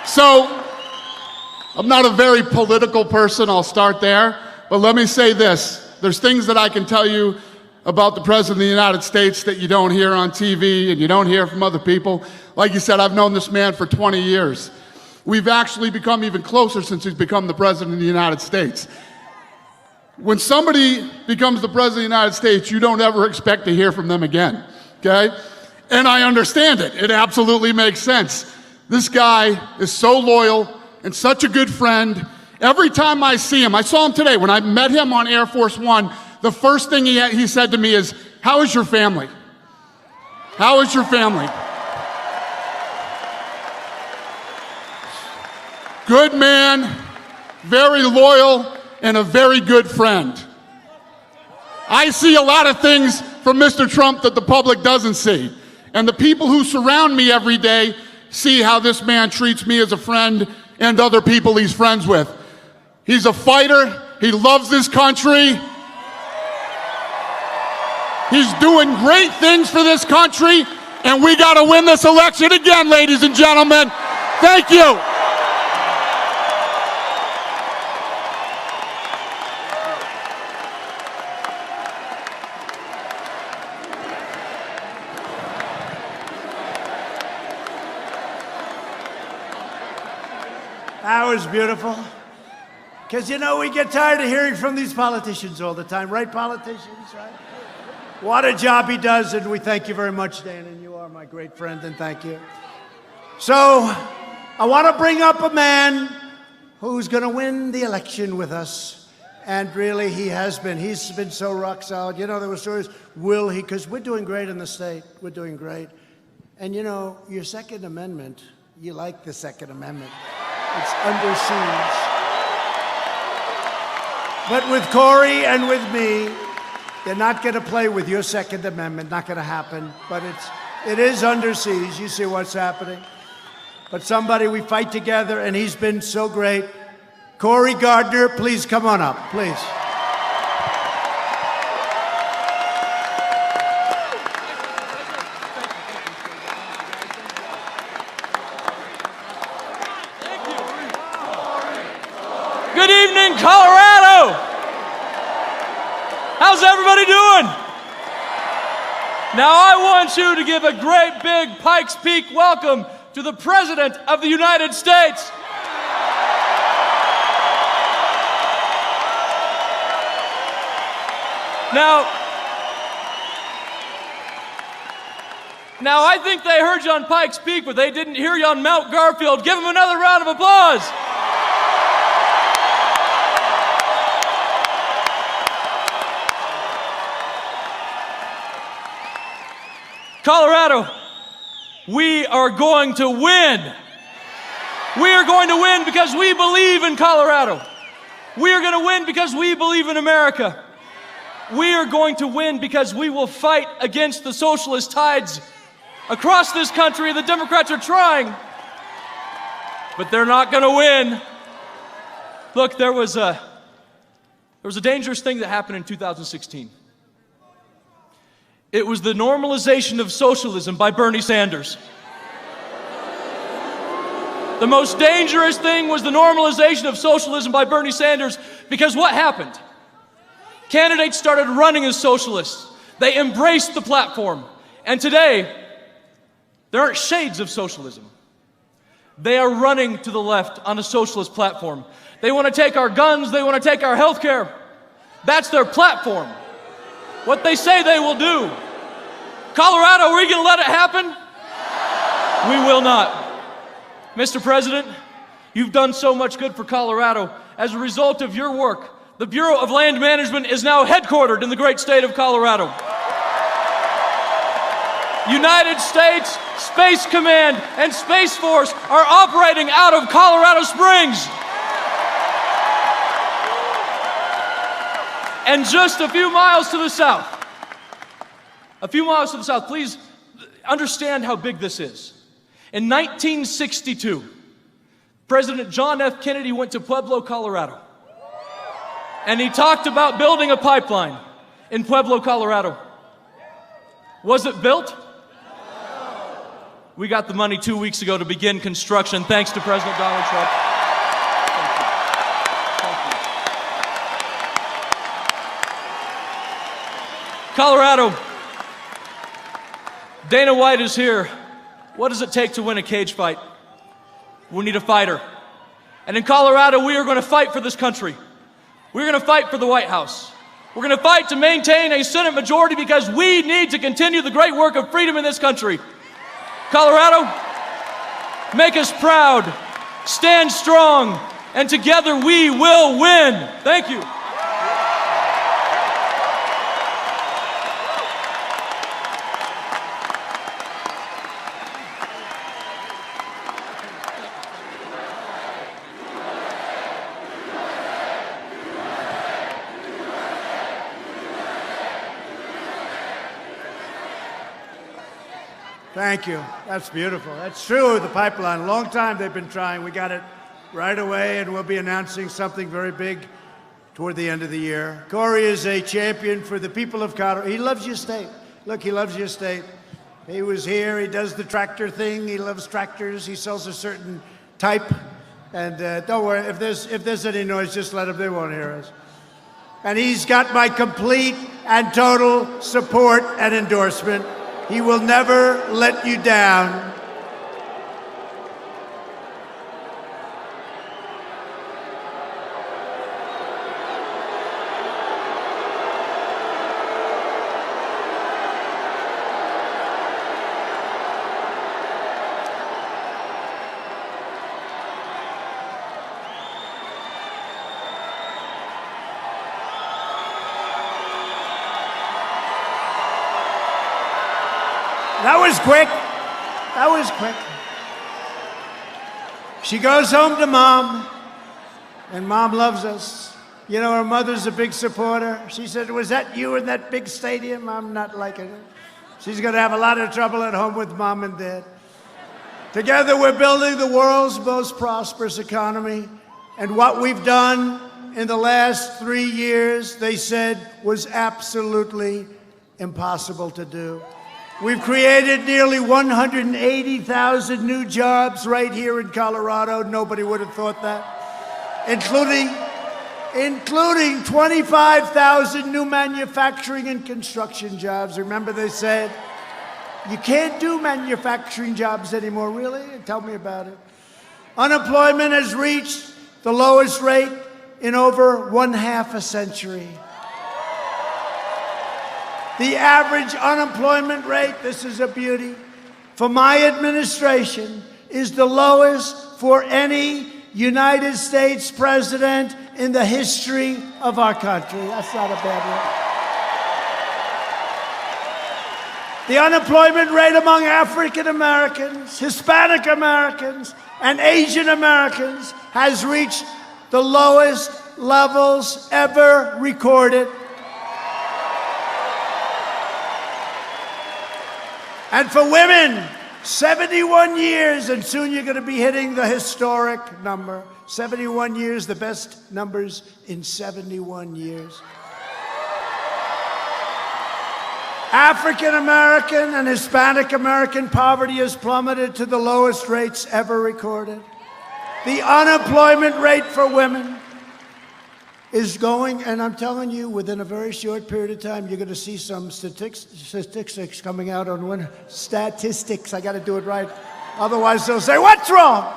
So, I'm not a very political person, I'll start there, but let me say this. There's things that I can tell you about the President of the United States that you don't hear on TV and you don't hear from other people. Like you said, I've known this man for 20 years. We've actually become even closer since he's become the President of the United States. When somebody becomes the President of the United States, you don't ever expect to hear from them again, okay? And I understand it. It absolutely makes sense. This guy is so loyal and such a good friend. Every time I see him, I saw him today. When I met him on Air Force One, the first thing he said to me is, how is your family? How is your family? Good man, very loyal, and a very good friend. I see a lot of things from Mr. Trump that the public doesn't see. And the people who surround me every day see how this man treats me as a friend and other people he's friends with. He's a fighter. He loves this country. He's doing great things for this country, and we got to win this election again, ladies and gentlemen. Thank you. That was beautiful. Because, you know, we get tired of hearing from these politicians all the time. Right, politicians, right? What a job he does, and we thank you very much, Dan, and you are my great friend, and thank you. So, I want to bring up a man who's going to win the election with us. And really, he has been. He's been so rock solid. You know, there were stories, will he? Because we're doing great in the state. We're doing great. And you know, your Second Amendment, you like the Second Amendment. It's under siege. But with Cory and with me, they're not going to play with your Second Amendment. Not going to happen. But it is under siege. You see what's happening. But somebody, we fight together, and he's been so great. Cory Gardner, please come on up, please. Good evening, Colorado. How's everybody doing? Now I want you to give a great big Pikes Peak welcome to the President of the United States. Now, I think they heard you on Pikes Peak, but they didn't hear you on Mount Garfield. Give them another round of applause. Colorado, we are going to win. We are going to win because we believe in Colorado. We are going to win because we believe in America. We are going to win because we will fight against the socialist tides across this country. The Democrats are trying, but they're not going to win. Look, there was a dangerous thing that happened in 2016. It was the normalization of socialism by Bernie Sanders. The most dangerous thing was the normalization of socialism by Bernie Sanders, because what happened? Candidates started running as socialists. They embraced the platform. And today, there aren't shades of socialism. They are running to the left on a socialist platform. They want to take our guns. They want to take our health care. That's their platform. What they say they will do. Colorado, are we going to let it happen? We will not. Mr. President, you've done so much good for Colorado. As a result of your work, the Bureau of Land Management is now headquartered in the great state of Colorado. United States Space Command and Space Force are operating out of Colorado Springs. And just a few miles to the south, please understand how big this is. In 1962, President John F. Kennedy went to Pueblo, Colorado. And he talked about building a pipeline in Pueblo, Colorado. Was it built? We got the money 2 weeks ago to begin construction, thanks to President Donald Trump. Thank you. Colorado, Dana White is here. What does it take to win a cage fight? We need a fighter. And in Colorado, we are going to fight for this country. We're going to fight for the White House. We're going to fight to maintain a Senate majority because we need to continue the great work of freedom in this country. Colorado, make us proud, stand strong, and together we will win. Thank you. Thank you. That's beautiful. That's true, the pipeline. A long time they've been trying. We got it right away, and we'll be announcing something very big toward the end of the year. Cory is a champion for the people of Colorado. He loves your state. Look, he loves your state. He was here. He does the tractor thing. He loves tractors. He sells a certain type. And don't worry, if there's any noise, just let him. They won't hear us. And he's got my complete and total support and endorsement. He will never let you down. That was quick. That was quick. She goes home to Mom, and Mom loves us. You know, her mother's a big supporter. She said, was that you in that big stadium? I'm not liking it. She's going to have a lot of trouble at home with Mom and Dad. Together, we're building the world's most prosperous economy. And what we've done in the last 3 years, they said, was absolutely impossible to do. We've created nearly 180,000 new jobs right here in Colorado. Nobody would have thought that. Including 25,000 new manufacturing and construction jobs. Remember they said, you can't do manufacturing jobs anymore, really? Tell me about it. Unemployment has reached the lowest rate in over 1/2 a century. The average unemployment rate, this is a beauty, for my administration is the lowest for any United States president in the history of our country. That's not a bad one. The unemployment rate among African Americans, Hispanic Americans, and Asian Americans has reached the lowest levels ever recorded. And for women, 71 years, and soon you're going to be hitting the historic number. 71 years, the best numbers in 71 years. African American and Hispanic American poverty has plummeted to the lowest rates ever recorded. The unemployment rate for women is going, and I'm telling you, within a very short period of time, you're going to see some statistics coming out on women. Statistics, I got to do it right. Otherwise, they'll say, what's wrong?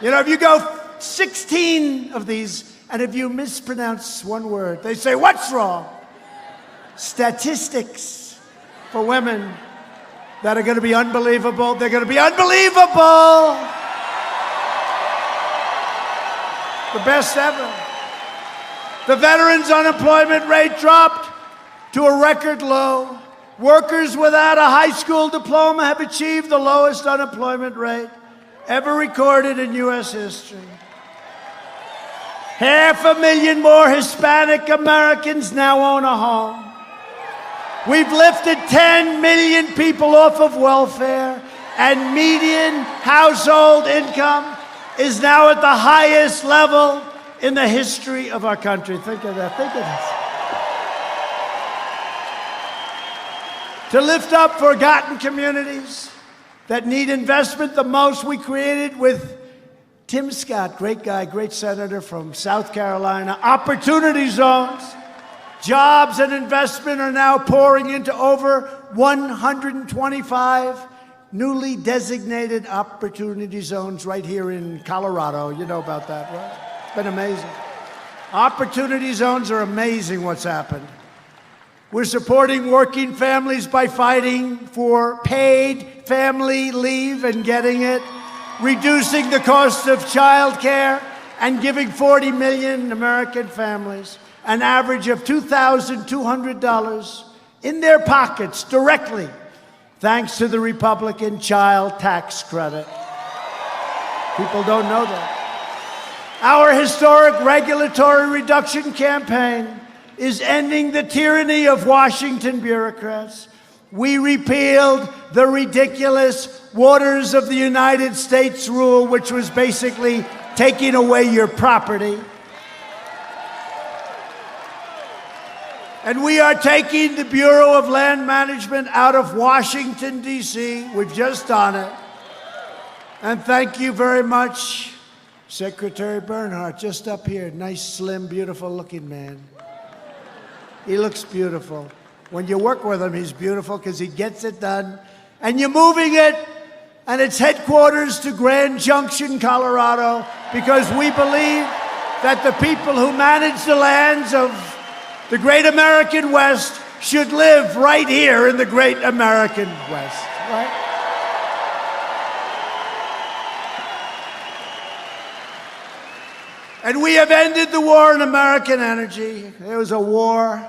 You know, if you go 16 of these, and if you mispronounce one word, they say, what's wrong? Statistics for women that are going to be unbelievable. They're going to be unbelievable. The best ever. The veterans' unemployment rate dropped to a record low. Workers without a high school diploma have achieved the lowest unemployment rate ever recorded in U.S. history. 500,000 more Hispanic Americans now own a home. We've lifted 10 million people off of welfare, and median household income is now at the highest level in the history of our country. Think of that. Think of this. To lift up forgotten communities that need investment the most, we created with Tim Scott, great guy, great senator from South Carolina, opportunity zones. Jobs and investment are now pouring into over 125 newly designated opportunity zones right here in Colorado. You know about that, right? It's been amazing. Opportunity zones are amazing what's happened. We're supporting working families by fighting for paid family leave and getting it, reducing the cost of child care, and giving 40 million American families an average of $2,200 in their pockets directly, thanks to the Republican child tax credit. People don't know that. Our historic regulatory reduction campaign is ending the tyranny of Washington bureaucrats. We repealed the ridiculous Waters of the United States rule, which was basically taking away your property. And we are taking the Bureau of Land Management out of Washington, D.C. We've just done it. And thank you very much, Secretary Bernhardt, just up here. Nice, slim, beautiful-looking man. He looks beautiful. When you work with him, he's beautiful because he gets it done. And you're moving it, and its headquarters to Grand Junction, Colorado, because we believe that the people who manage the lands of the great American West should live right here in the great American West, right? And we have ended the war on American energy. There was a war,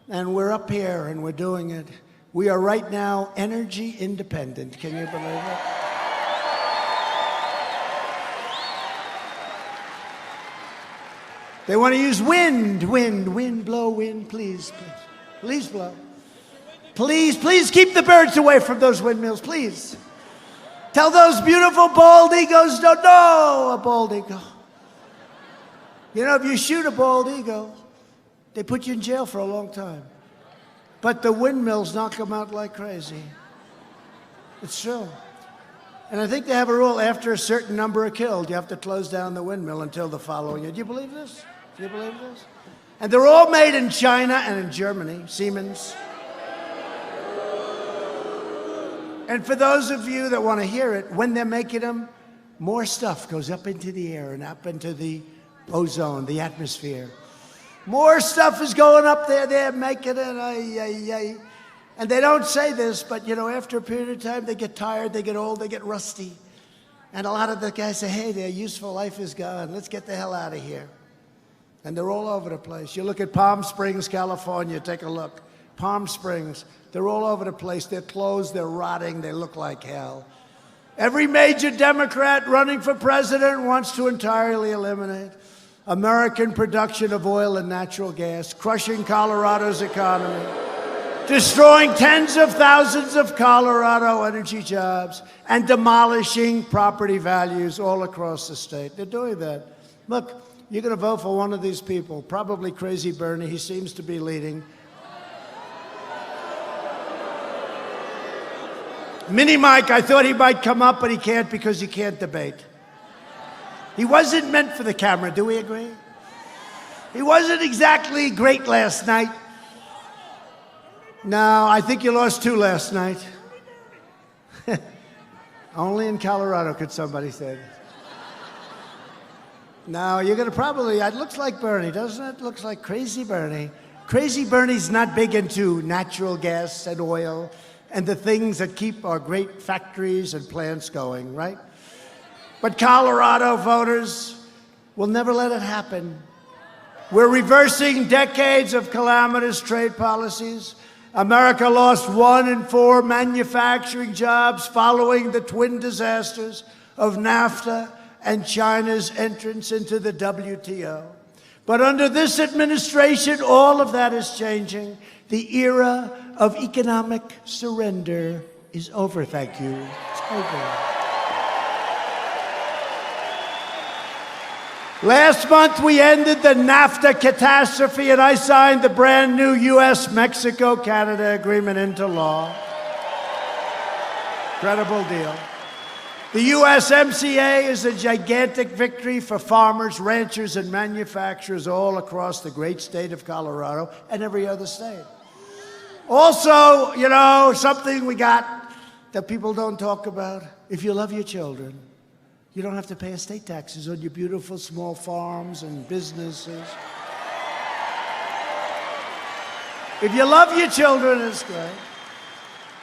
and we're up here, and we're doing it. We are right now energy independent. Can you believe it? They want to use wind, blow, wind, please, please blow. Please keep the birds away from those windmills, please. Tell those beautiful bald eagles, no, a bald eagle. You know, if you shoot a bald eagle, they put you in jail for a long time. But the windmills knock them out like crazy. It's true. And I think they have a rule, after a certain number are killed, you have to close down the windmill until the following year. Do you believe this? Do you believe this? And they're all made in China and in Germany, Siemens. And for those of you that want to hear it, when they're making them, more stuff goes up into the air and up into the ozone, the atmosphere. More stuff is going up there, they're making it, And they don't say this, but you know, after a period of time, they get tired, they get old, they get rusty. And a lot of the guys say, hey, their useful life is gone. Let's get the hell out of here. And they're all over the place. You look at Palm Springs, California, take a look. Palm Springs, they're all over the place. They're closed, they're rotting, they look like hell. Every major Democrat running for president wants to entirely eliminate American production of oil and natural gas, crushing Colorado's economy, destroying tens of thousands of Colorado energy jobs, and demolishing property values all across the state. They're doing that. Look, you're going to vote for one of these people, probably Crazy Bernie. He seems to be leading. Mini Mike, I thought he might come up, but he can't because he can't debate. He wasn't meant for the camera, do we agree? He wasn't exactly great last night. No, I think you lost 2 last night. Only in Colorado could somebody say that. No, you're going to probably, it looks like Bernie, doesn't it? Looks like Crazy Bernie. Crazy Bernie's not big into natural gas and oil and the things that keep our great factories and plants going, right? But Colorado voters will never let it happen. We're reversing decades of calamitous trade policies. America lost 1 in 4 manufacturing jobs following the twin disasters of NAFTA and China's entrance into the WTO. But under this administration, all of that is changing. The era of economic surrender is over, thank you. It's over. Last month, we ended the NAFTA catastrophe, and I signed the brand new U.S.-Mexico-Canada agreement into law. Incredible deal. The USMCA is a gigantic victory for farmers, ranchers, and manufacturers all across the great state of Colorado and every other state. Also, you know, something we got that people don't talk about. If you love your children, you don't have to pay estate taxes on your beautiful small farms and businesses. If you love your children, it's great.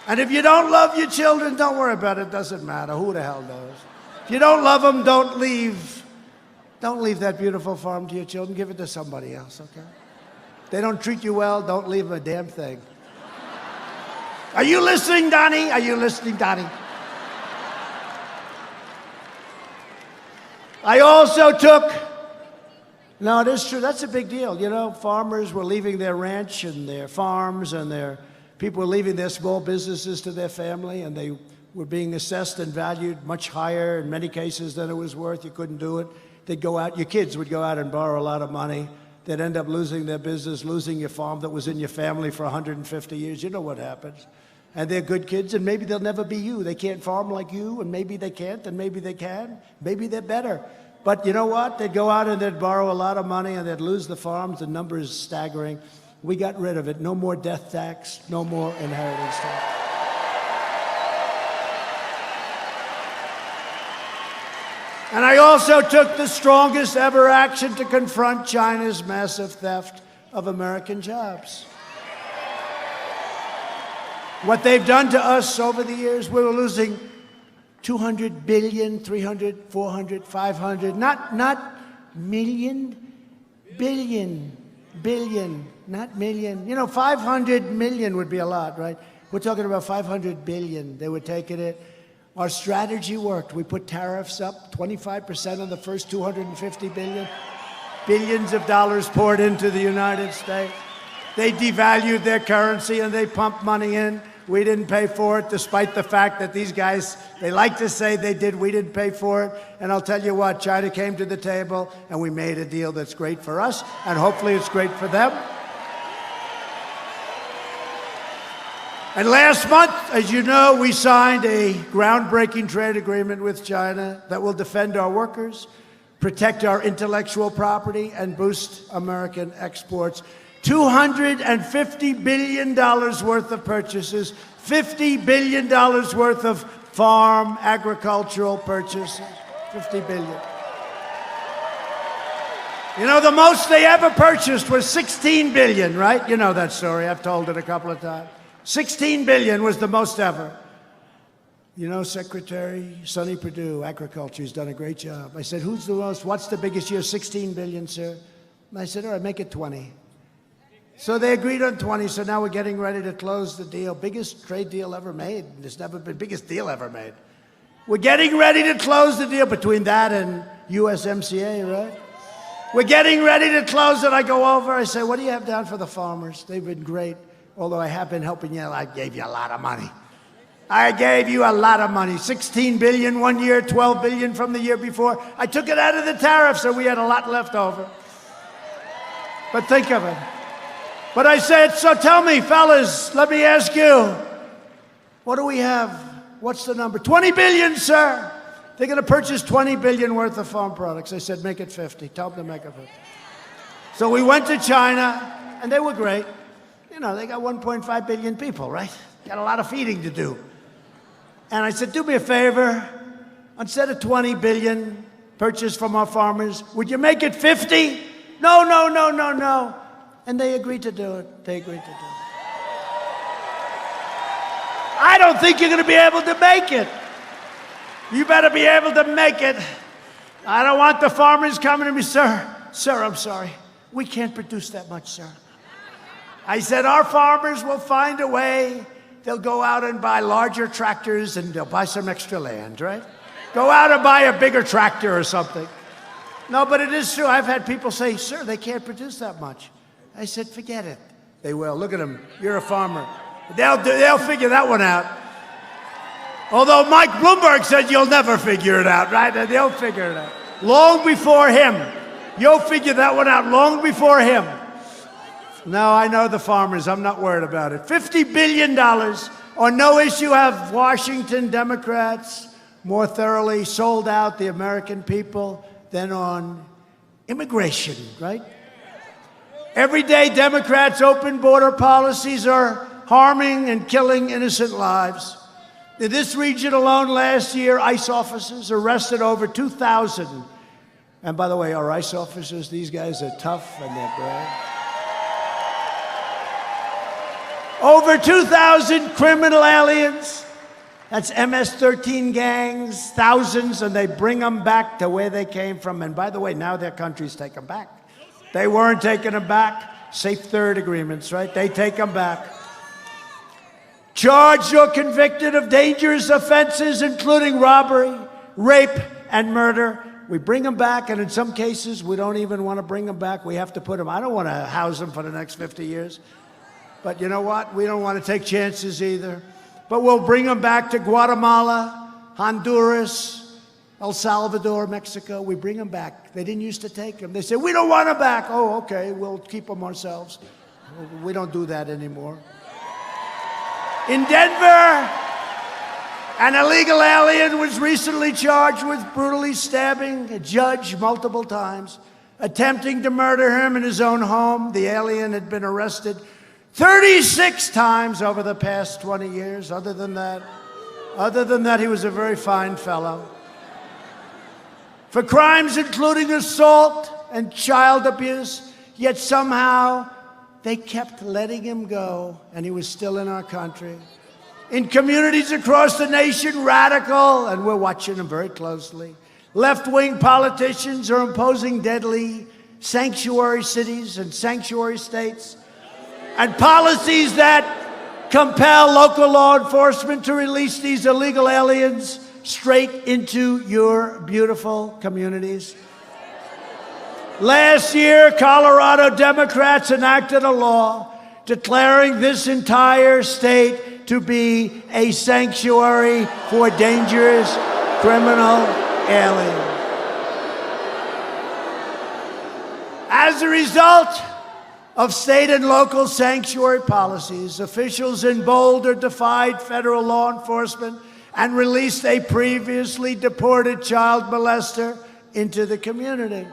And if you don't love your children, don't worry about it. It doesn't matter. Who the hell knows? If you don't love them, don't leave that beautiful farm to your children. Give it to somebody else, okay? If they don't treat you well, don't leave them a damn thing. Are you listening, Donnie? Are you listening, Donnie? I also took, no, it is true, that's a big deal. You know, farmers were leaving their ranch and their farms, and their people were leaving their small businesses to their family, and they were being assessed and valued much higher in many cases than it was worth. You couldn't do it. They'd go out, your kids would go out and borrow a lot of money. They'd end up losing their business, losing your farm that was in your family for 150 years. You know what happens. And they're good kids, and maybe they'll never be you. They can't farm like you, and maybe they can't, and maybe they can. Maybe they're better. But you know what? They'd go out and they'd borrow a lot of money, and they'd lose the farms. The number is staggering. We got rid of it. No more death tax, no more inheritance tax. And I also took the strongest ever action to confront China's massive theft of American jobs. What they've done to us over the years, we were losing 200 billion, 300, 400, 500, not million, billion, not million. You know, 500 million would be a lot, right? We're talking about 500 billion. They were taking it. Our strategy worked. We put tariffs up 25% on the first 250 billion. Billions of dollars poured into the United States. They devalued their currency and they pumped money in. We didn't pay for it, despite the fact that these guys, they like to say they did. We didn't pay for it. And I'll tell you what, China came to the table and we made a deal that's great for us, and hopefully it's great for them. And last month, as you know, we signed a groundbreaking trade agreement with China that will defend our workers, protect our intellectual property, and boost American exports. $250 billion worth of purchases, $50 billion worth of farm agricultural purchases, $50 billion. You know, the most they ever purchased was $16 billion, right? You know that story. I've told it a couple of times. $16 billion was the most ever. You know, Secretary Sonny Perdue, Agriculture, has done a great job. I said, who's the most, what's the biggest year? 16 billion, sir. And I said, all right, make it 20. So they agreed on 20, so now we're getting ready to close the deal. Biggest trade deal ever made. There's never been biggest deal ever made. We're getting ready to close the deal between that and USMCA, right? We're getting ready to close it. I go over, I say, what do you have down for the farmers? They've been great. Although I have been helping you, I gave you a lot of money. I gave you a lot of money. 16 billion one year, 12 billion from the year before. I took it out of the tariff, so we had a lot left over. But think of it. But I said, so tell me, fellas, let me ask you, what do we have? What's the number? 20 billion, sir. They're going to purchase 20 billion worth of farm products. I said, make it 50. Tell them to make it 50. So we went to China, and they were great. You know, they got 1.5 billion people, right? Got a lot of feeding to do. And I said, do me a favor. Instead of 20 billion purchased from our farmers, would you make it 50? No, no, no, no, no. And they agreed to do it. They agreed to do it. I don't think you're going to be able to make it. You better be able to make it. I don't want the farmers coming to me, sir. Sir, I'm sorry. We can't produce that much, sir. I said, our farmers will find a way. They'll go out and buy larger tractors and they'll buy some extra land, right? Go out and buy a bigger tractor or something. No, but it is true. I've had people say, sir, they can't produce that much. I said, forget it. They will. Look at them. You're a farmer. They'll figure that one out. Although Mike Bloomberg said you'll never figure it out, right? They'll figure it out. Long before him. You'll figure that one out long before him. No, I know the farmers. I'm not worried about it. $50 billion on no issue have Washington Democrats more thoroughly sold out the American people than on immigration, right? Every day, Democrats' open border policies are harming and killing innocent lives. In this region alone last year, ICE officers arrested over 2,000. And by the way, our ICE officers, these guys are tough and they're brave. Over 2,000 criminal aliens. That's MS-13 gangs, thousands, and they bring them back to where they came from. And by the way, now their countries take them back. They weren't taking them back. Safe third agreements, right? They take them back. Charged or convicted of dangerous offenses, including robbery, rape, and murder. We bring them back, and in some cases, we don't even want to bring them back. We have to put them. I don't want to house them for the next 50 years. But you know what? We don't want to take chances either. But we'll bring them back to Guatemala, Honduras, El Salvador, Mexico. We bring them back. They didn't used to take them. They said, we don't want them back. Oh, okay, we'll keep them ourselves. We don't do that anymore. In Denver, an illegal alien was recently charged with brutally stabbing a judge multiple times, attempting to murder him in his own home. The alien had been arrested 36 times over the past 20 years. Other than that, he was a very fine fellow. For crimes including assault and child abuse, yet somehow they kept letting him go, and he was still in our country. In communities across the nation, radical, and we're watching them very closely, left-wing politicians are imposing deadly sanctuary cities and sanctuary states, and policies that compel local law enforcement to release these illegal aliens straight into your beautiful communities. Last year, Colorado Democrats enacted a law declaring this entire state to be a sanctuary for dangerous criminal aliens. As a result of state and local sanctuary policies, officials in Boulder defied federal law enforcement and released a previously deported child molester into the community.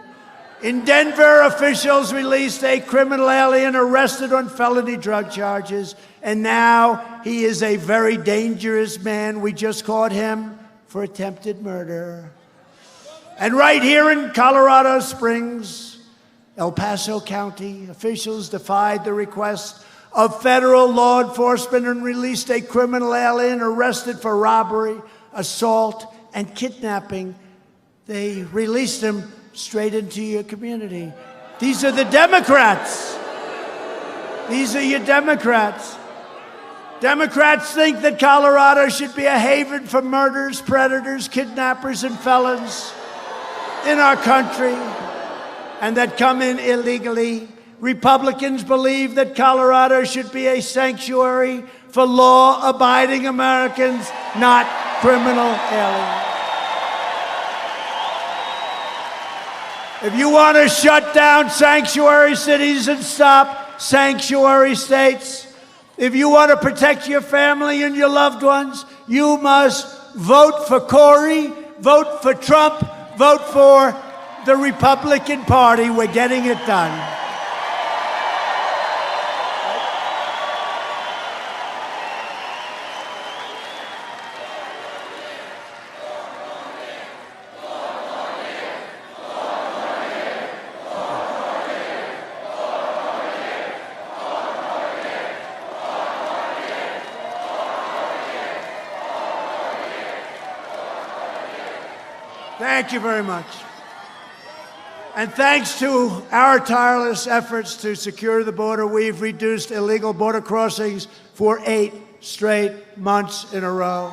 In Denver, officials released a criminal alien arrested on felony drug charges, and now he is a very dangerous man. We just caught him for attempted murder. And right here in Colorado Springs, El Paso County, officials defied the request of federal law enforcement and released a criminal alien arrested for robbery, assault, and kidnapping. They released him straight into your community. These are the Democrats. These are your Democrats. Democrats think that Colorado should be a haven for murderers, predators, kidnappers, and felons in our country, and that come in illegally. Republicans believe that Colorado should be a sanctuary for law-abiding Americans, not criminal aliens. If you want to shut down sanctuary cities and stop sanctuary states, if you want to protect your family and your loved ones, you must vote for Corey, vote for Trump, vote for the Republican Party. We're getting it done. Thank you very much. And thanks to our tireless efforts to secure the border, we've reduced illegal border crossings for 8 straight months in a row.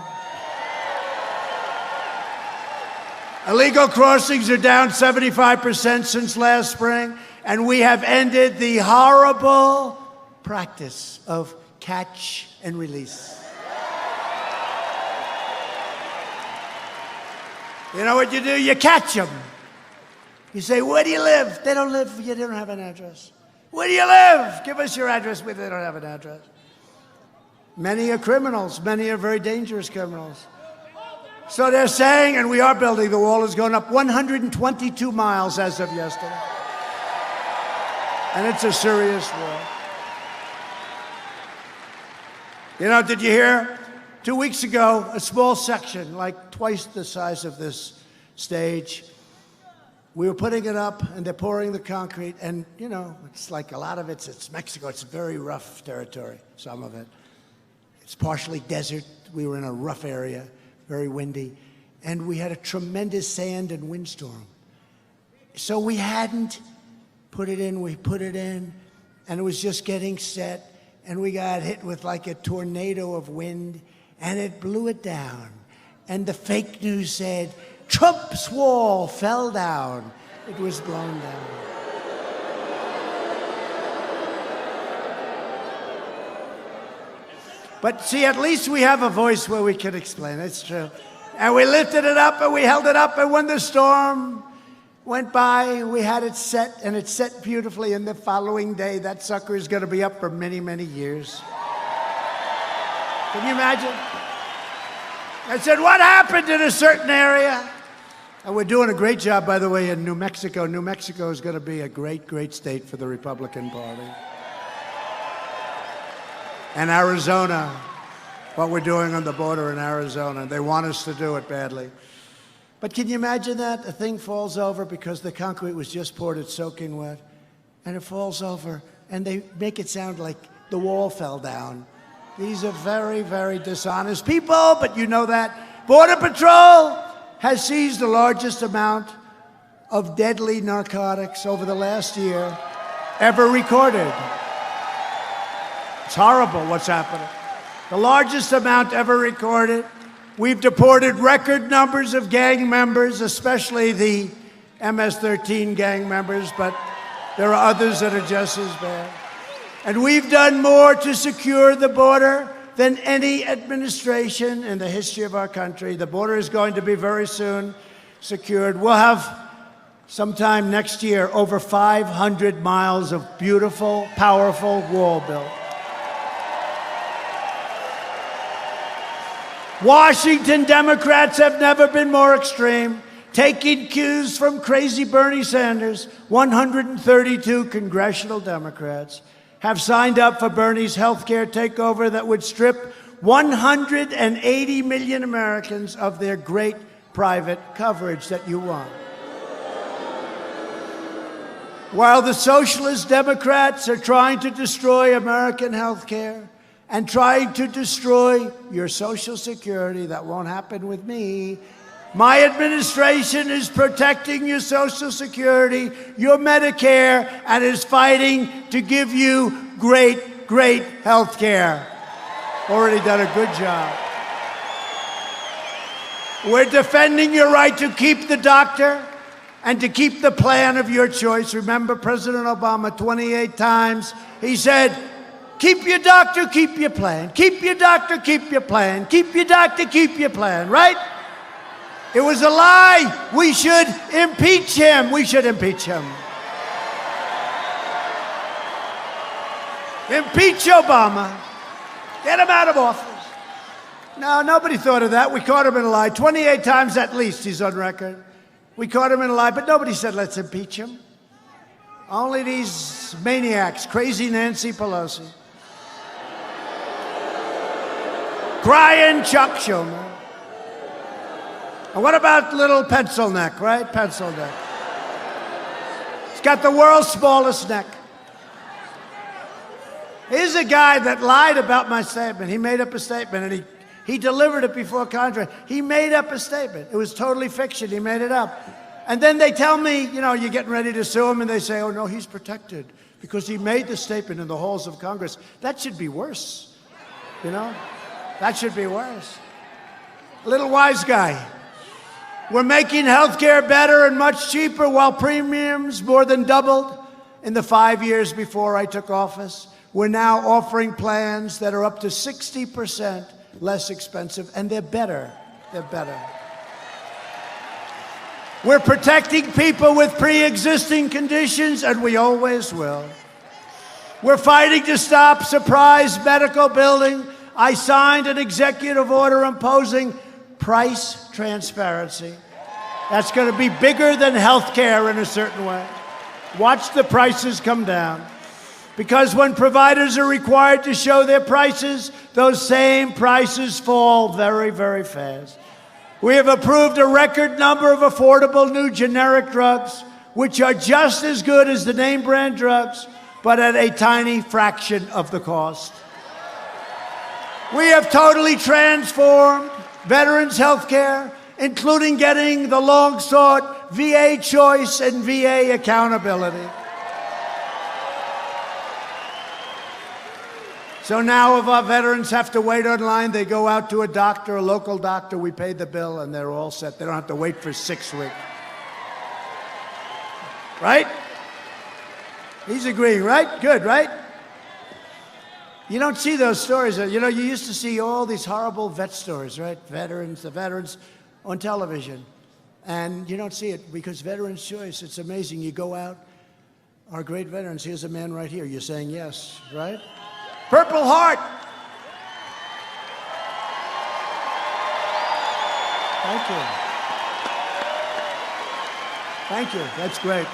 Illegal crossings are down 75% since last spring, and we have ended the horrible practice of catch and release. You know what you do? You catch them. You say, where do you live? They don't live, they don't have an address. Where do you live? Give us your address. They don't have an address. Many are criminals. Many are very dangerous criminals. So they're saying, and we are building, the wall has gone up 122 miles as of yesterday. And it's a serious wall. You know, did you hear? 2 weeks ago, a small section, like twice the size of this stage, we were putting it up, and they're pouring the concrete, and, you know, it's like a lot of it's Mexico. It's very rough territory, some of it. It's partially desert. We were in a rough area, very windy, and we had a tremendous sand and windstorm. So we hadn't put it in. We put it in, and it was just getting set, and we got hit with like a tornado of wind, and it blew it down. And the fake news said, Trump's wall fell down. It was blown down. But see, at least we have a voice where we can explain. It's true. And we lifted it up, and we held it up, and when the storm went by, we had it set, and it set beautifully. And the following day, that sucker is going to be up for many, many years. Can you imagine? I said, what happened in a certain area? And we're doing a great job, by the way, in New Mexico. New Mexico is going to be a great, great state for the Republican Party. And Arizona, what we're doing on the border in Arizona. They want us to do it badly. But can you imagine that? A thing falls over because the concrete was just poured, it's soaking wet, and it falls over, and they make it sound like the wall fell down. These are very, very dishonest people, but you know that. Border Patrol has seized the largest amount of deadly narcotics over the last year ever recorded. It's horrible what's happening. the largest amount ever recorded. We've deported record numbers of gang members, especially the MS-13 gang members, but there are others that are just as bad. And we've done more to secure the border than any administration in the history of our country. The border is going to be very soon secured. We'll have sometime next year over 500 miles of beautiful, powerful wall built. Washington Democrats have never been more extreme, taking cues from crazy Bernie Sanders. 132 congressional Democrats have signed up for Bernie's health care takeover that would strip 180 million Americans of their great private coverage that you want. While the socialist Democrats are trying to destroy American health care and trying to destroy your Social Security, that won't happen with me. My administration is protecting your Social Security, your Medicare, and is fighting to give you great, great health care. Already done a good job. We're defending your right to keep the doctor and to keep the plan of your choice. Remember President Obama 28 times, he said, keep your doctor, keep your plan. Keep your doctor, keep your plan. Keep your doctor, keep your plan, right? It was a lie. We should impeach him. We should impeach him. Impeach Obama. Get him out of office. No, nobody thought of that. We caught him in a lie. 28 times at least he's on record. We caught him in a lie, but nobody said let's impeach him. Only these maniacs, crazy Nancy Pelosi. Crying Chuck Schumer. And what about little pencil neck, right? Pencil neck. He's got the world's smallest neck. Here's a guy that lied about my statement. He made up a statement, and he delivered it before Congress. He made up a statement. It was totally fiction. He made it up. And then they tell me, you know, you're getting ready to sue him, and they say, oh, no, he's protected because he made the statement in the halls of Congress. That should be worse, you know? That should be worse. Little wise guy. We're making health care better and much cheaper while premiums more than doubled in the 5 years before I took office. We're now offering plans that are up to 60% less expensive, and they're better. They're better. We're protecting people with pre-existing conditions, and we always will. We're fighting to stop surprise medical billing. I signed an executive order imposing price transparency. That's going to be bigger than health care in a certain way. Watch the prices come down. Because when providers are required to show their prices, those same prices fall very, very fast. We have approved a record number of affordable new generic drugs, which are just as good as the name brand drugs, but at a tiny fraction of the cost. We have totally transformed veterans' health care, including getting the long-sought VA choice and VA accountability. So now if our veterans have to wait online, they go out to a doctor, a local doctor, we pay the bill, and they're all set. They don't have to wait for 6 weeks. Right? He's agreeing, right? Good, right? You don't see those stories. You know, you used to see all these horrible vet stories, right? Veterans, the veterans on television. And you don't see it because Veterans Choice, it's amazing. You go out, our great veterans, here's a man right here. You're saying yes, right? Purple Heart. Thank you. Thank you. That's great.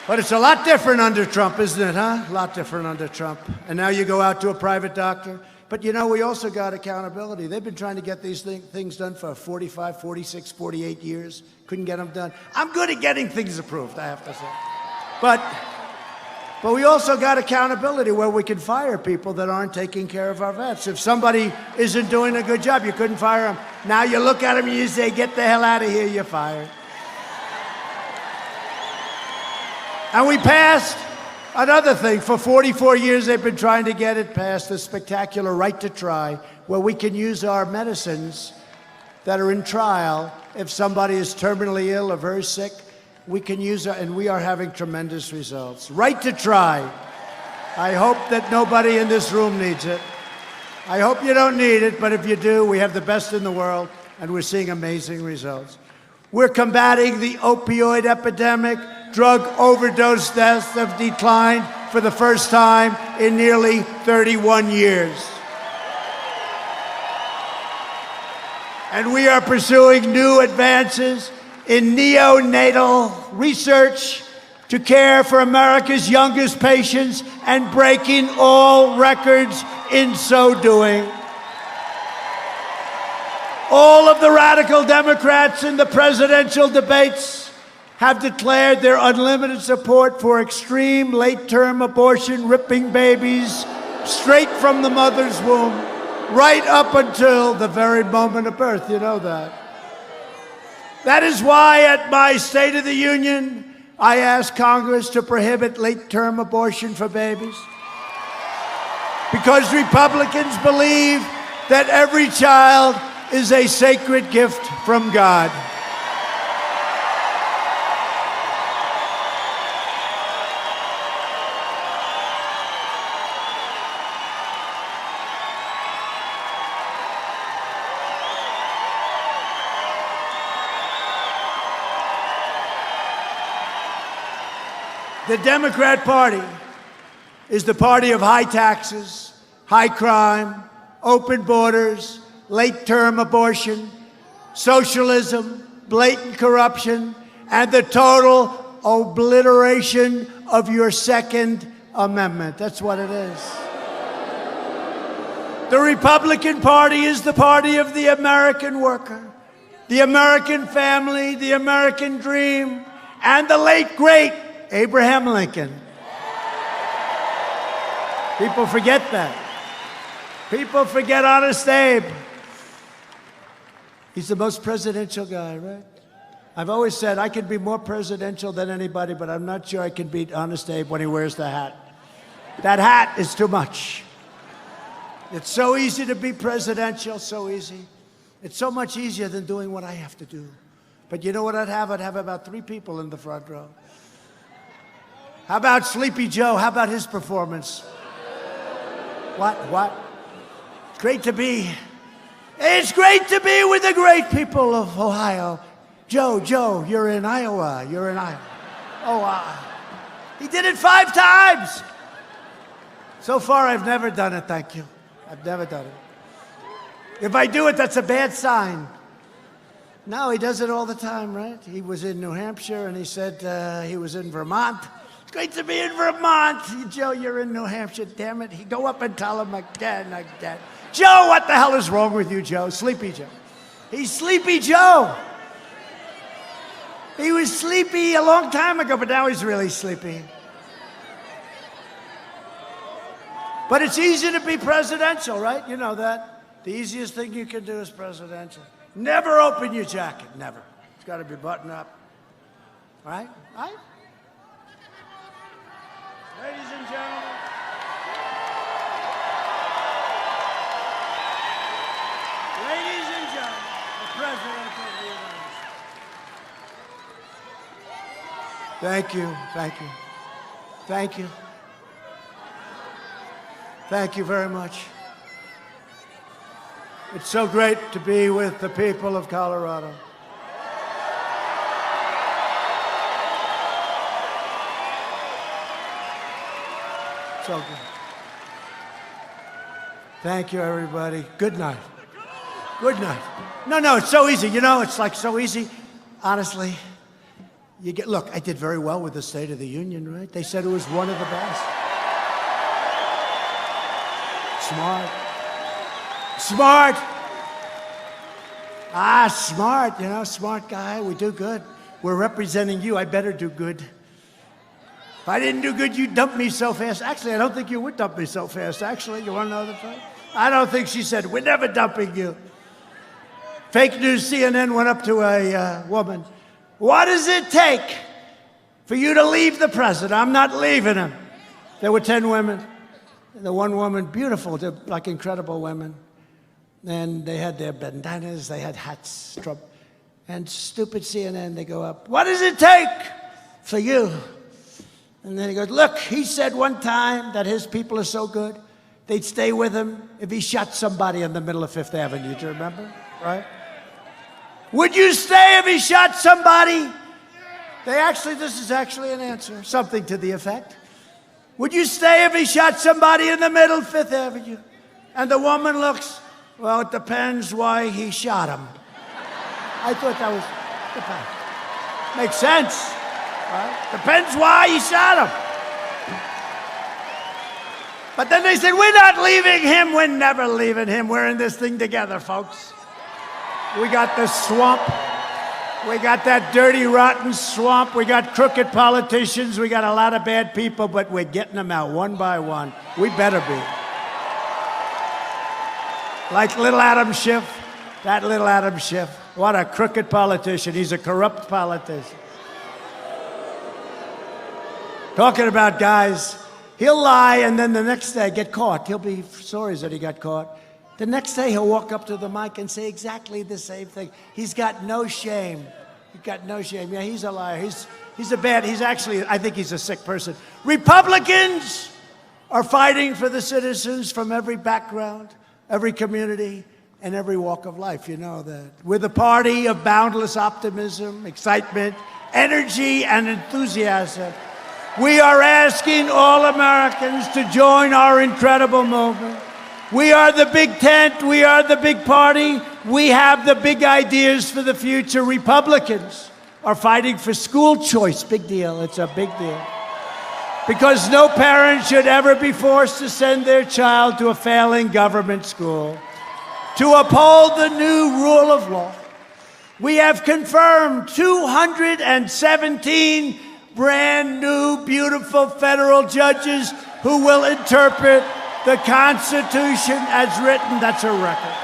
But it's a lot different under Trump, isn't it, huh? A lot different under Trump. And now you go out to a private doctor. But, you know, we also got accountability. They've been trying to get these things done for 45, 46, 48 years. Couldn't get them done. I'm good at getting things approved, I have to say. But we also got accountability where we can fire people that aren't taking care of our vets. If somebody isn't doing a good job, you couldn't fire them. Now you look at them and you say, get the hell out of here, you're fired. And we passed Another thing, for 44 years they've been trying to get it passed, the spectacular right to try, where we can use our medicines that are in trial. If somebody is terminally ill or very sick, we can use it, and we are having tremendous results. Right to try. I hope that nobody in this room needs it. I hope you don't need it, but if you do, we have the best in the world, and we're seeing amazing results. We're combating the opioid epidemic. Drug overdose deaths have declined for the first time in nearly 31 years. And we are pursuing new advances in neonatal research to care for America's youngest patients and breaking all records in so doing. All of the radical Democrats in the presidential debates have declared their unlimited support for extreme late-term abortion, ripping babies straight from the mother's womb, right up until the very moment of birth. You know that. That is why at my State of the Union, I asked Congress to prohibit late-term abortion for babies. Because Republicans believe that every child is a sacred gift from God. The Democrat Party is the party of high taxes, high crime, open borders, late-term abortion, socialism, blatant corruption, and the total obliteration of your Second Amendment. That's what it is. The Republican Party is the party of the American worker, the American family, the American dream, and the late, great Abraham Lincoln. People forget that. People forget Honest Abe. He's the most presidential guy, right? I've always said I can be more presidential than anybody, but I'm not sure I can beat Honest Abe when he wears the hat. That hat is too much. It's so easy to be presidential, so easy. It's so much easier than doing what I have to do. But you know what I'd have? I'd have about 3 people in the front row. How about Sleepy Joe? How about his performance? What? It's great to be with the great people of Ohio. Joe, you're in Iowa. Oh, he did it 5 times. So far, I've never done it, thank you. I've never done it. If I do it, that's a bad sign. No, he does it all the time, right? He was in New Hampshire, and he said he was in Vermont. It's great to be in Vermont. Joe, you're in New Hampshire, damn it. He'd go up and tell him again. Joe, what the hell is wrong with you, Joe? Sleepy Joe. He's Sleepy Joe. He was sleepy a long time ago, but now he's really sleepy. But it's easy to be presidential, right? You know that. The easiest thing you can do is presidential. Never open your jacket, never. It's got to be buttoned up. All right? Ladies and gentlemen. Ladies and gentlemen, the President of the United States. Thank you. Thank you very much. It's so great to be with the people of Colorado. So good. Thank you, everybody. Good night. Good night. No, it's so easy. You know, it's like so easy. Honestly, look, I did very well with the State of the Union, right? They said it was one of the best. Smart. Smart, you know, smart guy. We do good. We're representing you. I better do good. If I didn't do good, you'd dump me so fast. Actually, I don't think you would dump me so fast. Actually, you want to know the truth? I don't think she said, we're never dumping you. Fake news CNN went up to a woman. What does it take for you to leave the president? I'm not leaving him. There were 10 women. The one woman, beautiful, like incredible women. And they had their bandanas, they had hats. And stupid CNN, they go up, what does it take for you? And then he goes, look, he said one time that his people are so good, they'd stay with him if he shot somebody in the middle of Fifth Avenue. Do you remember? Right? Would you stay if he shot somebody? This is actually an answer, something to the effect. Would you stay if he shot somebody in the middle of Fifth Avenue? And the woman looks, well, it depends why he shot him. I thought that was, makes sense, right? Depends why he shot him. But then they said, we're not leaving him, we're never leaving him. We're in this thing together, folks. We got the swamp. We got that dirty, rotten swamp. We got crooked politicians. We got a lot of bad people, but we're getting them out one by one. We better be. Like little Adam Schiff, that little Adam Schiff. What a crooked politician. He's a corrupt politician. Talking about guys, he'll lie and then the next day get caught. He'll be sorry that he got caught. The next day he'll walk up to the mic and say exactly the same thing. He's got no shame. He's got no shame. Yeah, he's a liar. He's actually, I think he's a sick person. Republicans are fighting for the citizens from every background, every community, and every walk of life. You know that. We're the party of boundless optimism, excitement, energy, and enthusiasm. We are asking all Americans to join our incredible movement. We are the big tent. We are the big party. We have the big ideas for the future. Republicans are fighting for school choice. Big deal. It's a big deal. Because no parent should ever be forced to send their child to a failing government school. To uphold the new rule of law, we have confirmed 217 brand new, beautiful federal judges who will interpret the Constitution as written. That's a record.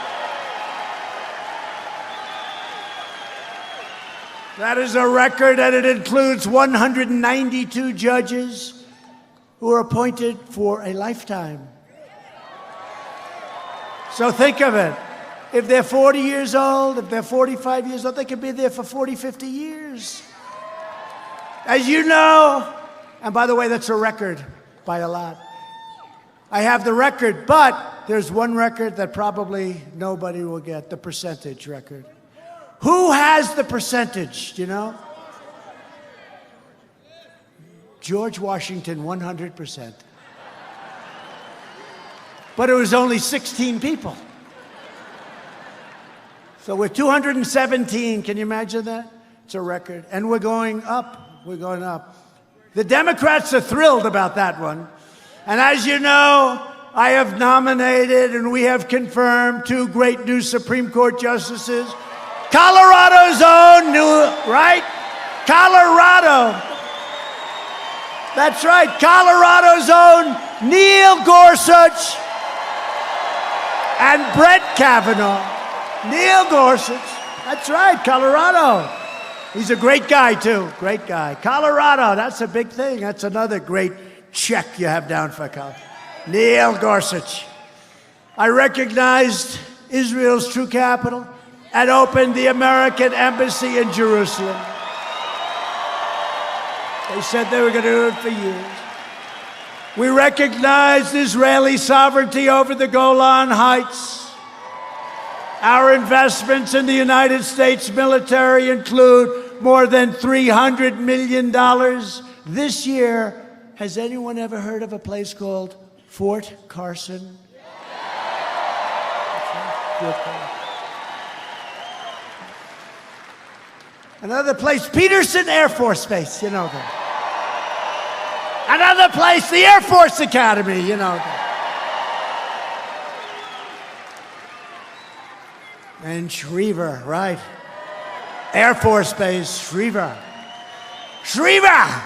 That is a record, and it includes 192 judges who are appointed for a lifetime. So think of it. If they're 40 years old, if they're 45 years old, they could be there for 40, 50 years. As you know, and by the way, that's a record by a lot. I have the record, but there's one record that probably nobody will get, the percentage record. Who has the percentage, do you know? George Washington, 100%. But it was only 16 people. So we're 217, can you imagine that? It's a record. And we're going up, we're going up. The Democrats are thrilled about that one. And as you know, I have nominated and we have confirmed 2 great new Supreme Court justices. Colorado's own new, right? Colorado. That's right, Colorado's own Neil Gorsuch and Brett Kavanaugh. Neil Gorsuch, that's right, Colorado. He's a great guy, too, great guy. Colorado, that's a big thing. That's another great check you have down for Colorado. Neil Gorsuch. I recognized Israel's true capital and opened the American embassy in Jerusalem. They said they were going to do it for years. We recognized Israeli sovereignty over the Golan Heights. Our investments in the United States military include more than $300 million this year. Has anyone ever heard of a place called Fort Carson? Another place, Peterson Air Force Base, you know that. Another place, the Air Force Academy, you know that. And Schriever, right? Air Force Base, Schriever. Schriever!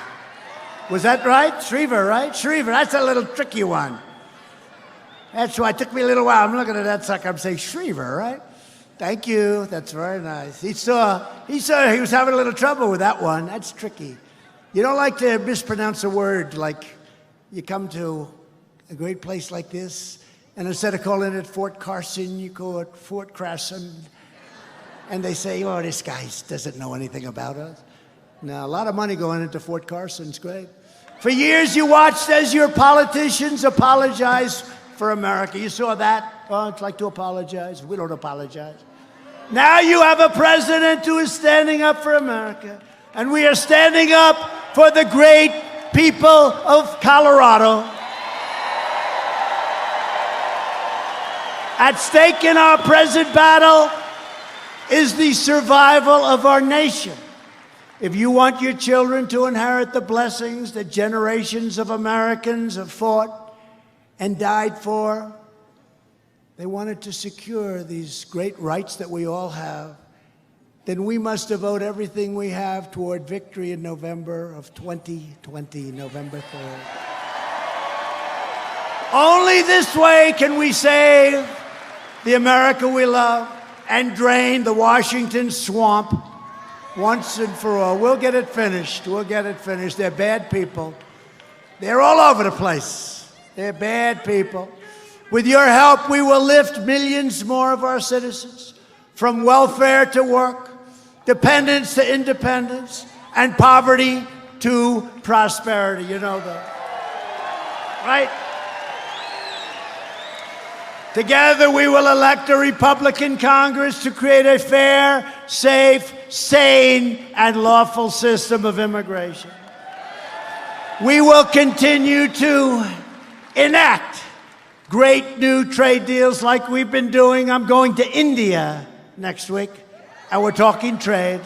Was that right? Schriever, right? Schriever, that's a little tricky one. That's why it took me a little while. I'm looking at that sucker, I'm saying Schriever, right? Thank you, that's very nice. He saw he was having a little trouble with that one. That's tricky. You don't like to mispronounce a word like you come to a great place like this, and instead of calling it Fort Carson, you call it Fort Crasson. And they say, oh, this guy doesn't know anything about us. Now, a lot of money going into Fort Carson's great. For years, you watched as your politicians apologize for America. You saw that? Oh, it's like to apologize. We don't apologize. Now you have a president who is standing up for America. And we are standing up for the great people of Colorado. At stake in our present battle is the survival of our nation. If you want your children to inherit the blessings that generations of Americans have fought and died for, they wanted to secure these great rights that we all have, then we must devote everything we have toward victory in November of 2020, November 3rd. Only this way can we save the America we love and drain the Washington swamp once and for all. We'll get it finished. We'll get it finished. They're bad people. They're all over the place. They're bad people. With your help, we will lift millions more of our citizens from welfare to work, dependence to independence, and poverty to prosperity. You know that, right? Together, we will elect a Republican Congress to create a fair, safe, sane, and lawful system of immigration. We will continue to enact great new trade deals like we've been doing. I'm going to India next week, and we're talking trade.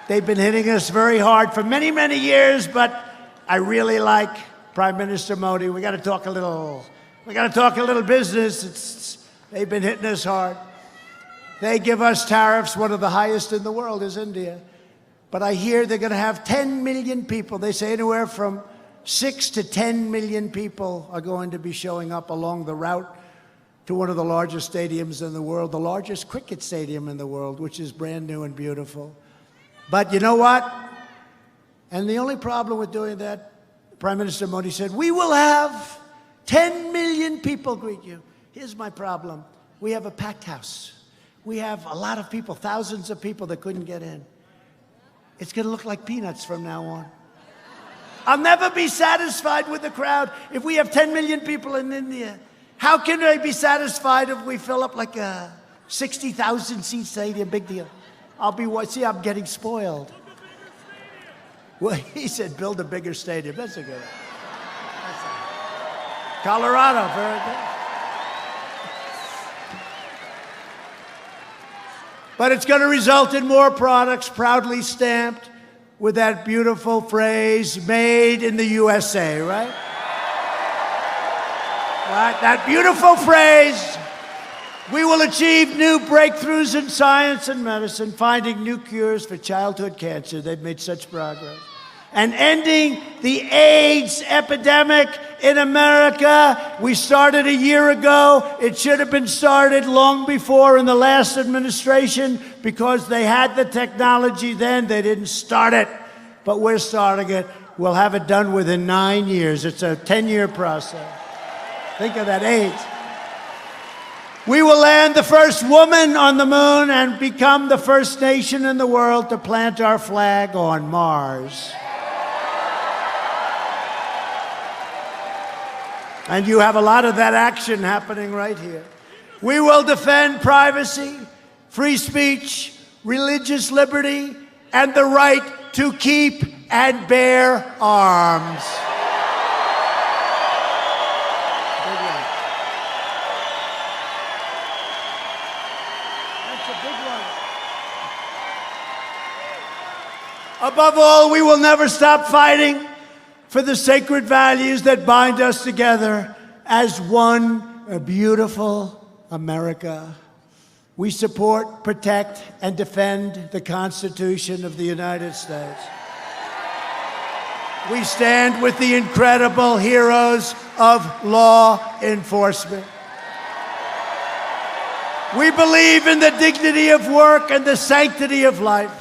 They've been hitting us very hard for many, many years, but I really like Prime Minister Modi. We got to talk a little business. They've been hitting us hard. They give us tariffs. One of the highest in the world is India. But I hear they're going to have 10 million people. They say anywhere from 6 to 10 million people are going to be showing up along the route to one of the largest stadiums in the world, the largest cricket stadium in the world, which is brand new and beautiful. But you know what? And the only problem with doing that, Prime Minister Modi said, we will have 10 million people greet you. Here's my problem. We have a packed house. We have a lot of people, thousands of people that couldn't get in. It's going to look like peanuts from now on. I'll never be satisfied with the crowd. If we have 10 million people in India, how can I be satisfied if we fill up like a 60,000 seat stadium? Big deal. I'm getting spoiled. Well, he said, build a bigger stadium. That's a good one. Colorado, very good. But it's going to result in more products proudly stamped with that beautiful phrase, made in the USA, right? Right, that beautiful phrase. We will achieve new breakthroughs in science and medicine, finding new cures for childhood cancer. They've made such progress. And ending the AIDS epidemic in America. We started a year ago. It should have been started long before in the last administration because they had the technology then. They didn't start it, but we're starting it. We'll have it done within 9 years. It's a 10-year process. Think of that, AIDS. We will land the first woman on the moon and become the first nation in the world to plant our flag on Mars. And you have a lot of that action happening right here. We will defend privacy, free speech, religious liberty, and the right to keep and bear arms. That's a big one. Above all, we will never stop fighting for the sacred values that bind us together as one beautiful America. We support, protect, and defend the Constitution of the United States. We stand with the incredible heroes of law enforcement. We believe in the dignity of work and the sanctity of life.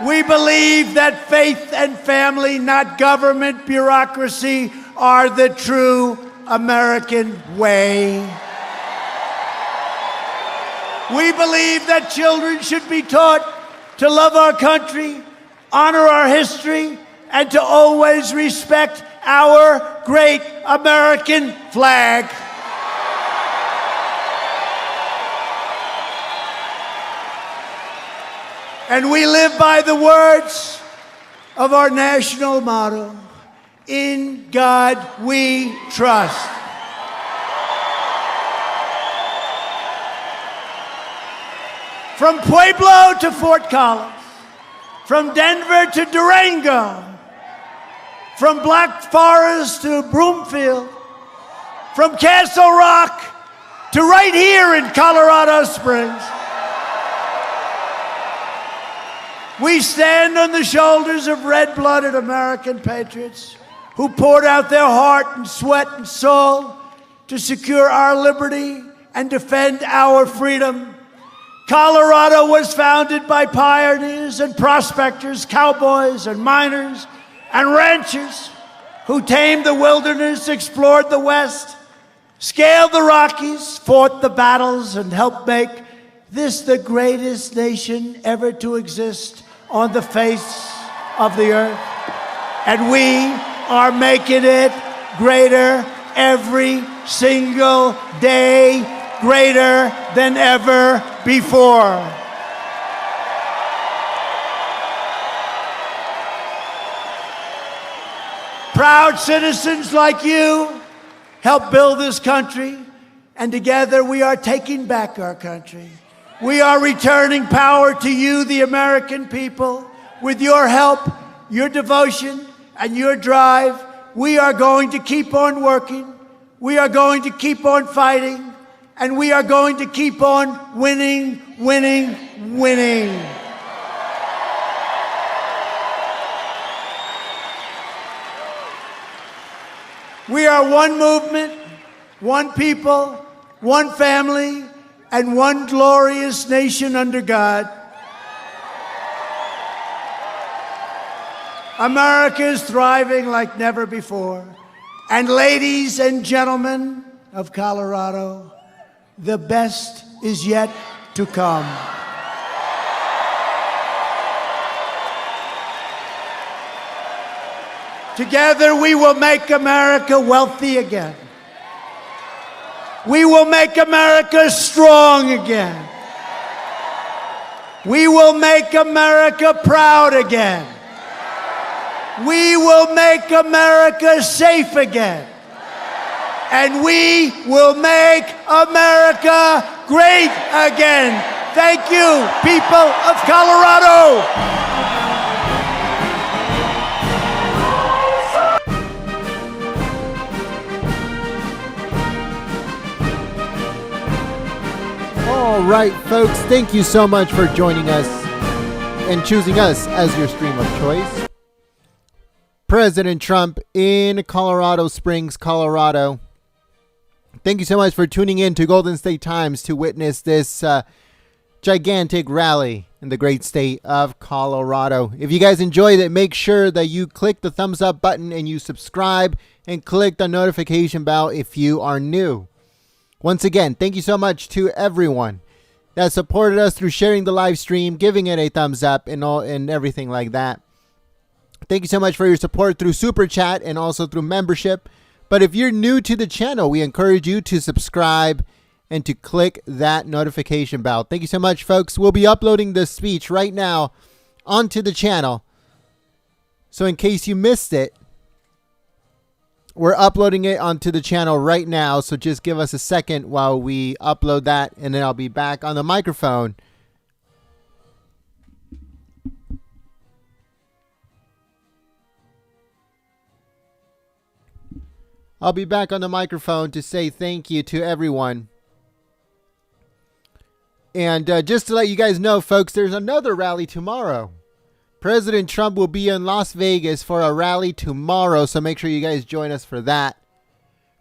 We believe that faith and family, not government bureaucracy, are the true American way. We believe that children should be taught to love our country, honor our history, and to always respect our great American flag. And we live by the words of our national motto, "In God we trust." From Pueblo to Fort Collins, from Denver to Durango, from Black Forest to Broomfield, from Castle Rock to right here in Colorado Springs, we stand on the shoulders of red-blooded American patriots who poured out their heart and sweat and soul to secure our liberty and defend our freedom. Colorado was founded by pioneers and prospectors, cowboys and miners and ranchers who tamed the wilderness, explored the West, scaled the Rockies, fought the battles, and helped make this the greatest nation ever to exist on the face of the earth. And we are making it greater every single day, greater than ever before. Proud citizens like you help build this country, and together we are taking back our country. We are returning power to you, the American people. With your help, your devotion, and your drive, we are going to keep on working. We are going to keep on fighting. And we are going to keep on winning, winning, winning. We are one movement, one people, one family, and one glorious nation under God. America is thriving like never before. And ladies and gentlemen of Colorado, the best is yet to come. Together we will make America wealthy again. We will make America strong again. We will make America proud again. We will make America safe again. And we will make America great again. Thank you, people of Colorado. All right, folks, thank you so much for joining us and choosing us as your stream of choice. President Trump in Colorado Springs, Colorado. Thank you so much for tuning in to Golden State Times to witness this gigantic rally in the great state of Colorado. If you guys enjoyed it, make sure that you click the thumbs up button and you subscribe and click the notification bell if you are new. Once again, thank you so much to everyone that supported us through sharing the live stream, giving it a thumbs up, and everything like that. Thank you so much for your support through Super Chat and also through membership. But if you're new to the channel, we encourage you to subscribe and to click that notification bell. Thank you so much, folks. We'll be uploading this speech right now onto the channel. So in case you missed it, we're uploading it onto the channel right now. So just give us a second while we upload that, and then I'll be back on the microphone. I'll be back on the microphone to say thank you to everyone. And just to let you guys know, folks, there's another rally tomorrow. President Trump will be in Las Vegas for a rally tomorrow, so make sure you guys join us for that.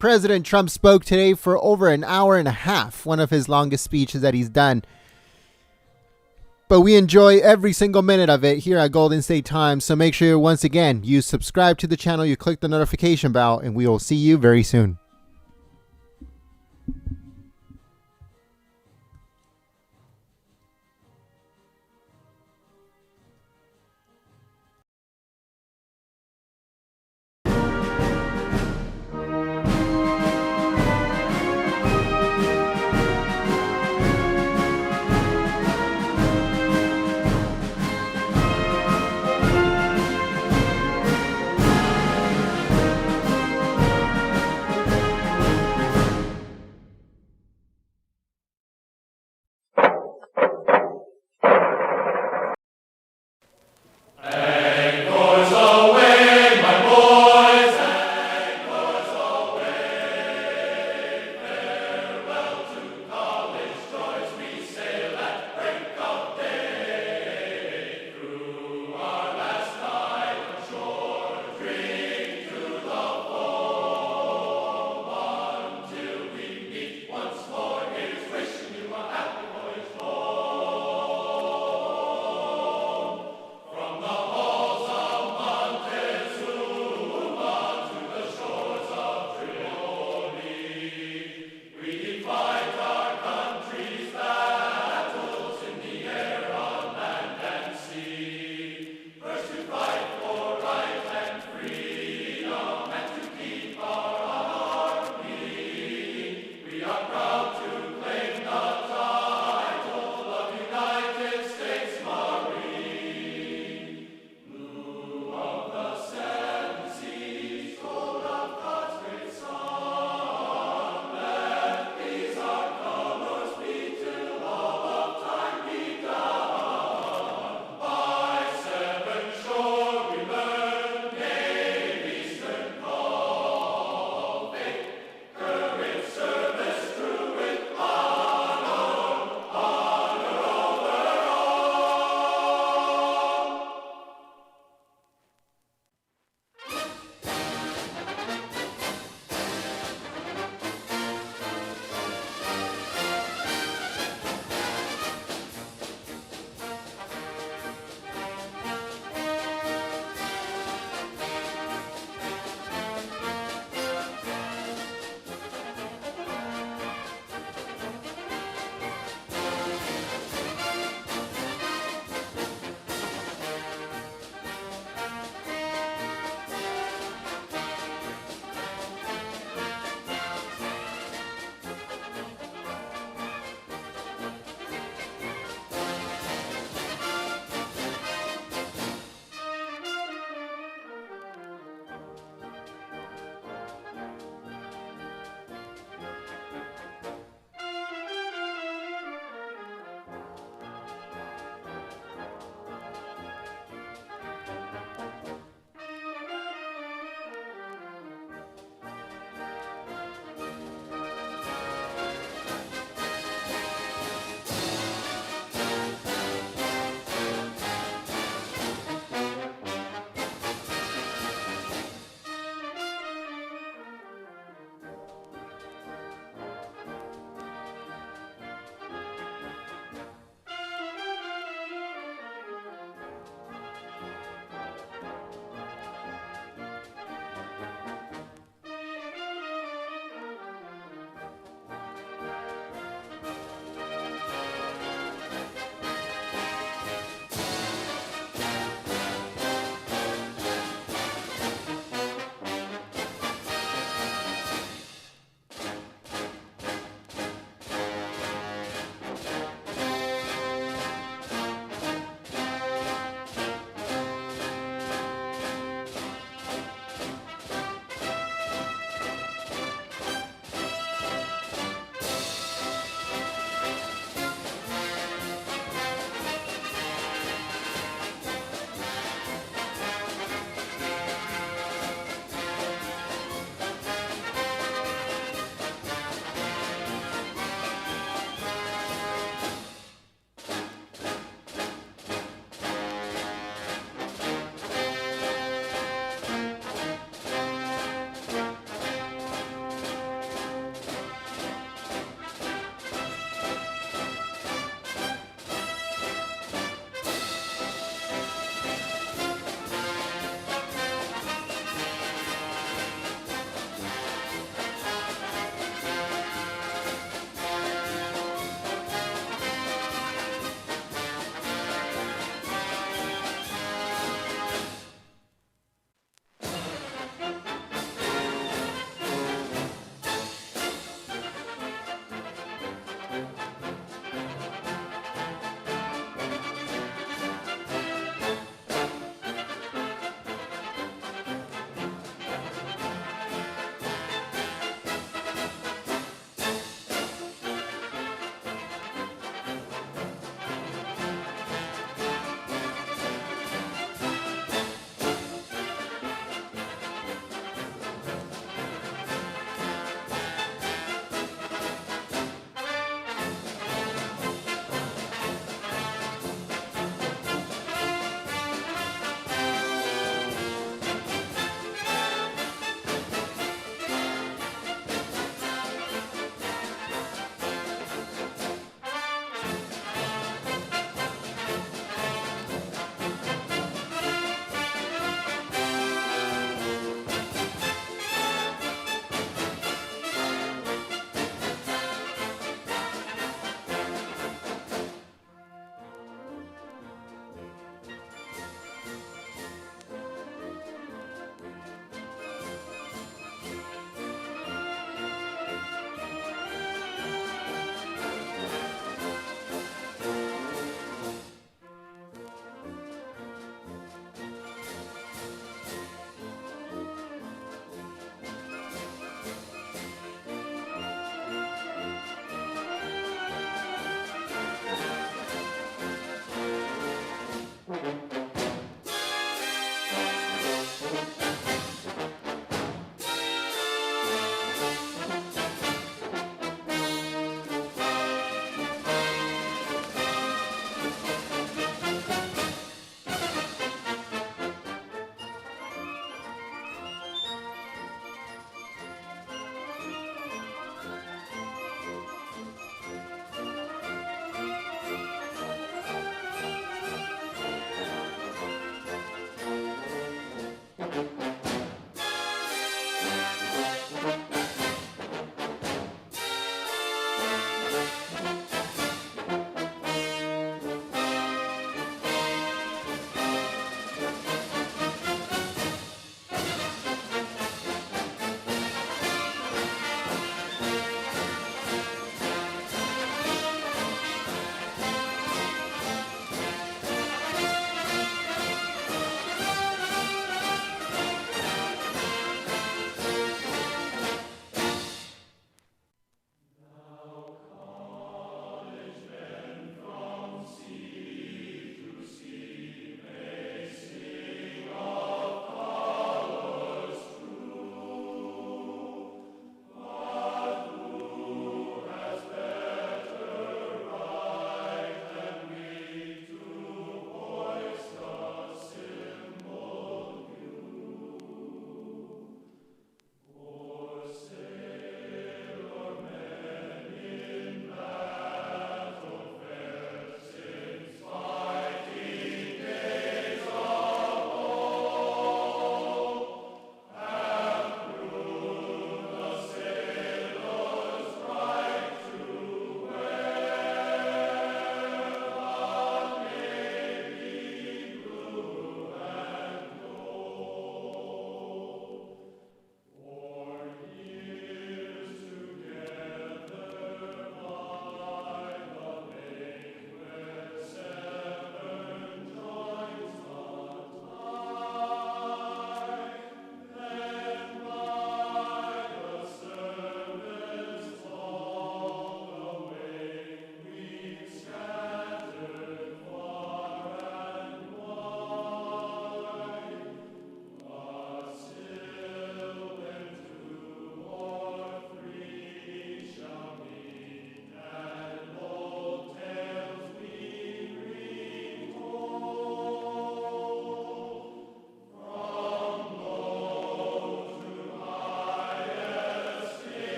President Trump spoke today for over an hour and a half, one of his longest speeches that he's done. But we enjoy every single minute of it here at Golden State Times. So make sure, once again, you subscribe to the channel, you click the notification bell, and we will see you very soon.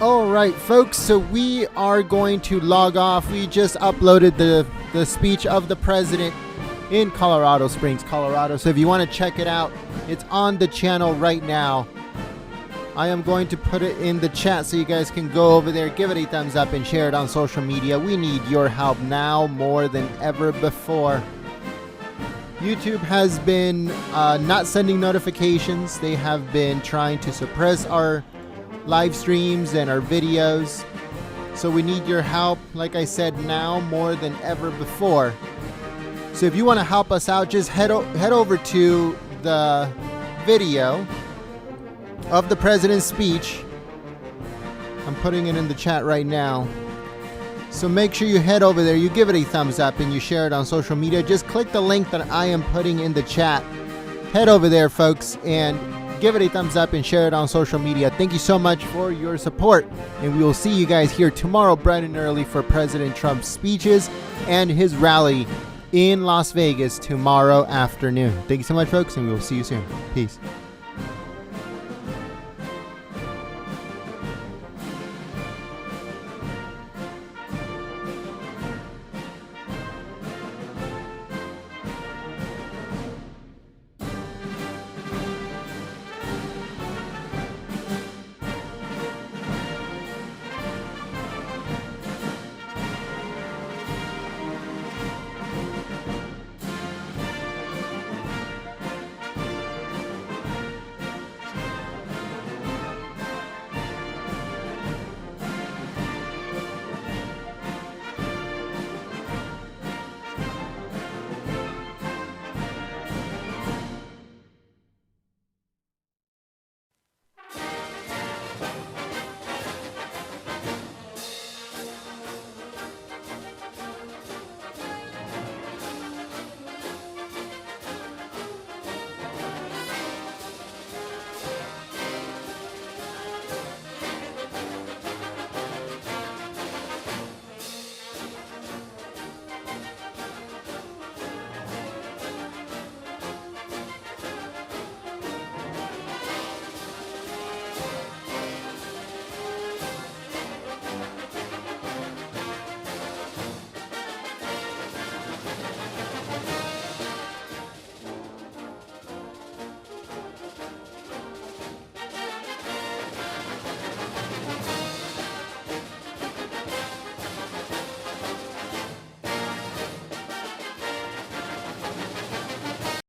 All right, folks, so we are going to log off. We just uploaded the speech of the president in Colorado Springs, Colorado. So if you want to check it out, it's on the channel right now. I am going to put it in the chat so you guys can go over there, give it a thumbs up, and share it on social media. We need your help now more than ever before. YouTube has been not sending notifications. They have been trying to suppress our live streams and our videos. So we need your help, like I said, now more than ever before. So if you want to help us out, just head over to the video of the president's speech. I'm putting it in the chat right now. So make sure you head over there, you give it a thumbs up, and you share it on social media. Just click the link that I am putting in the chat. Head over there, folks, and give it a thumbs up and share it on social media. Thank you so much for your support. And we will see you guys here tomorrow bright and early for President Trump's speeches and his rally in Las Vegas tomorrow afternoon. Thank you so much, folks, and we will see you soon. Peace.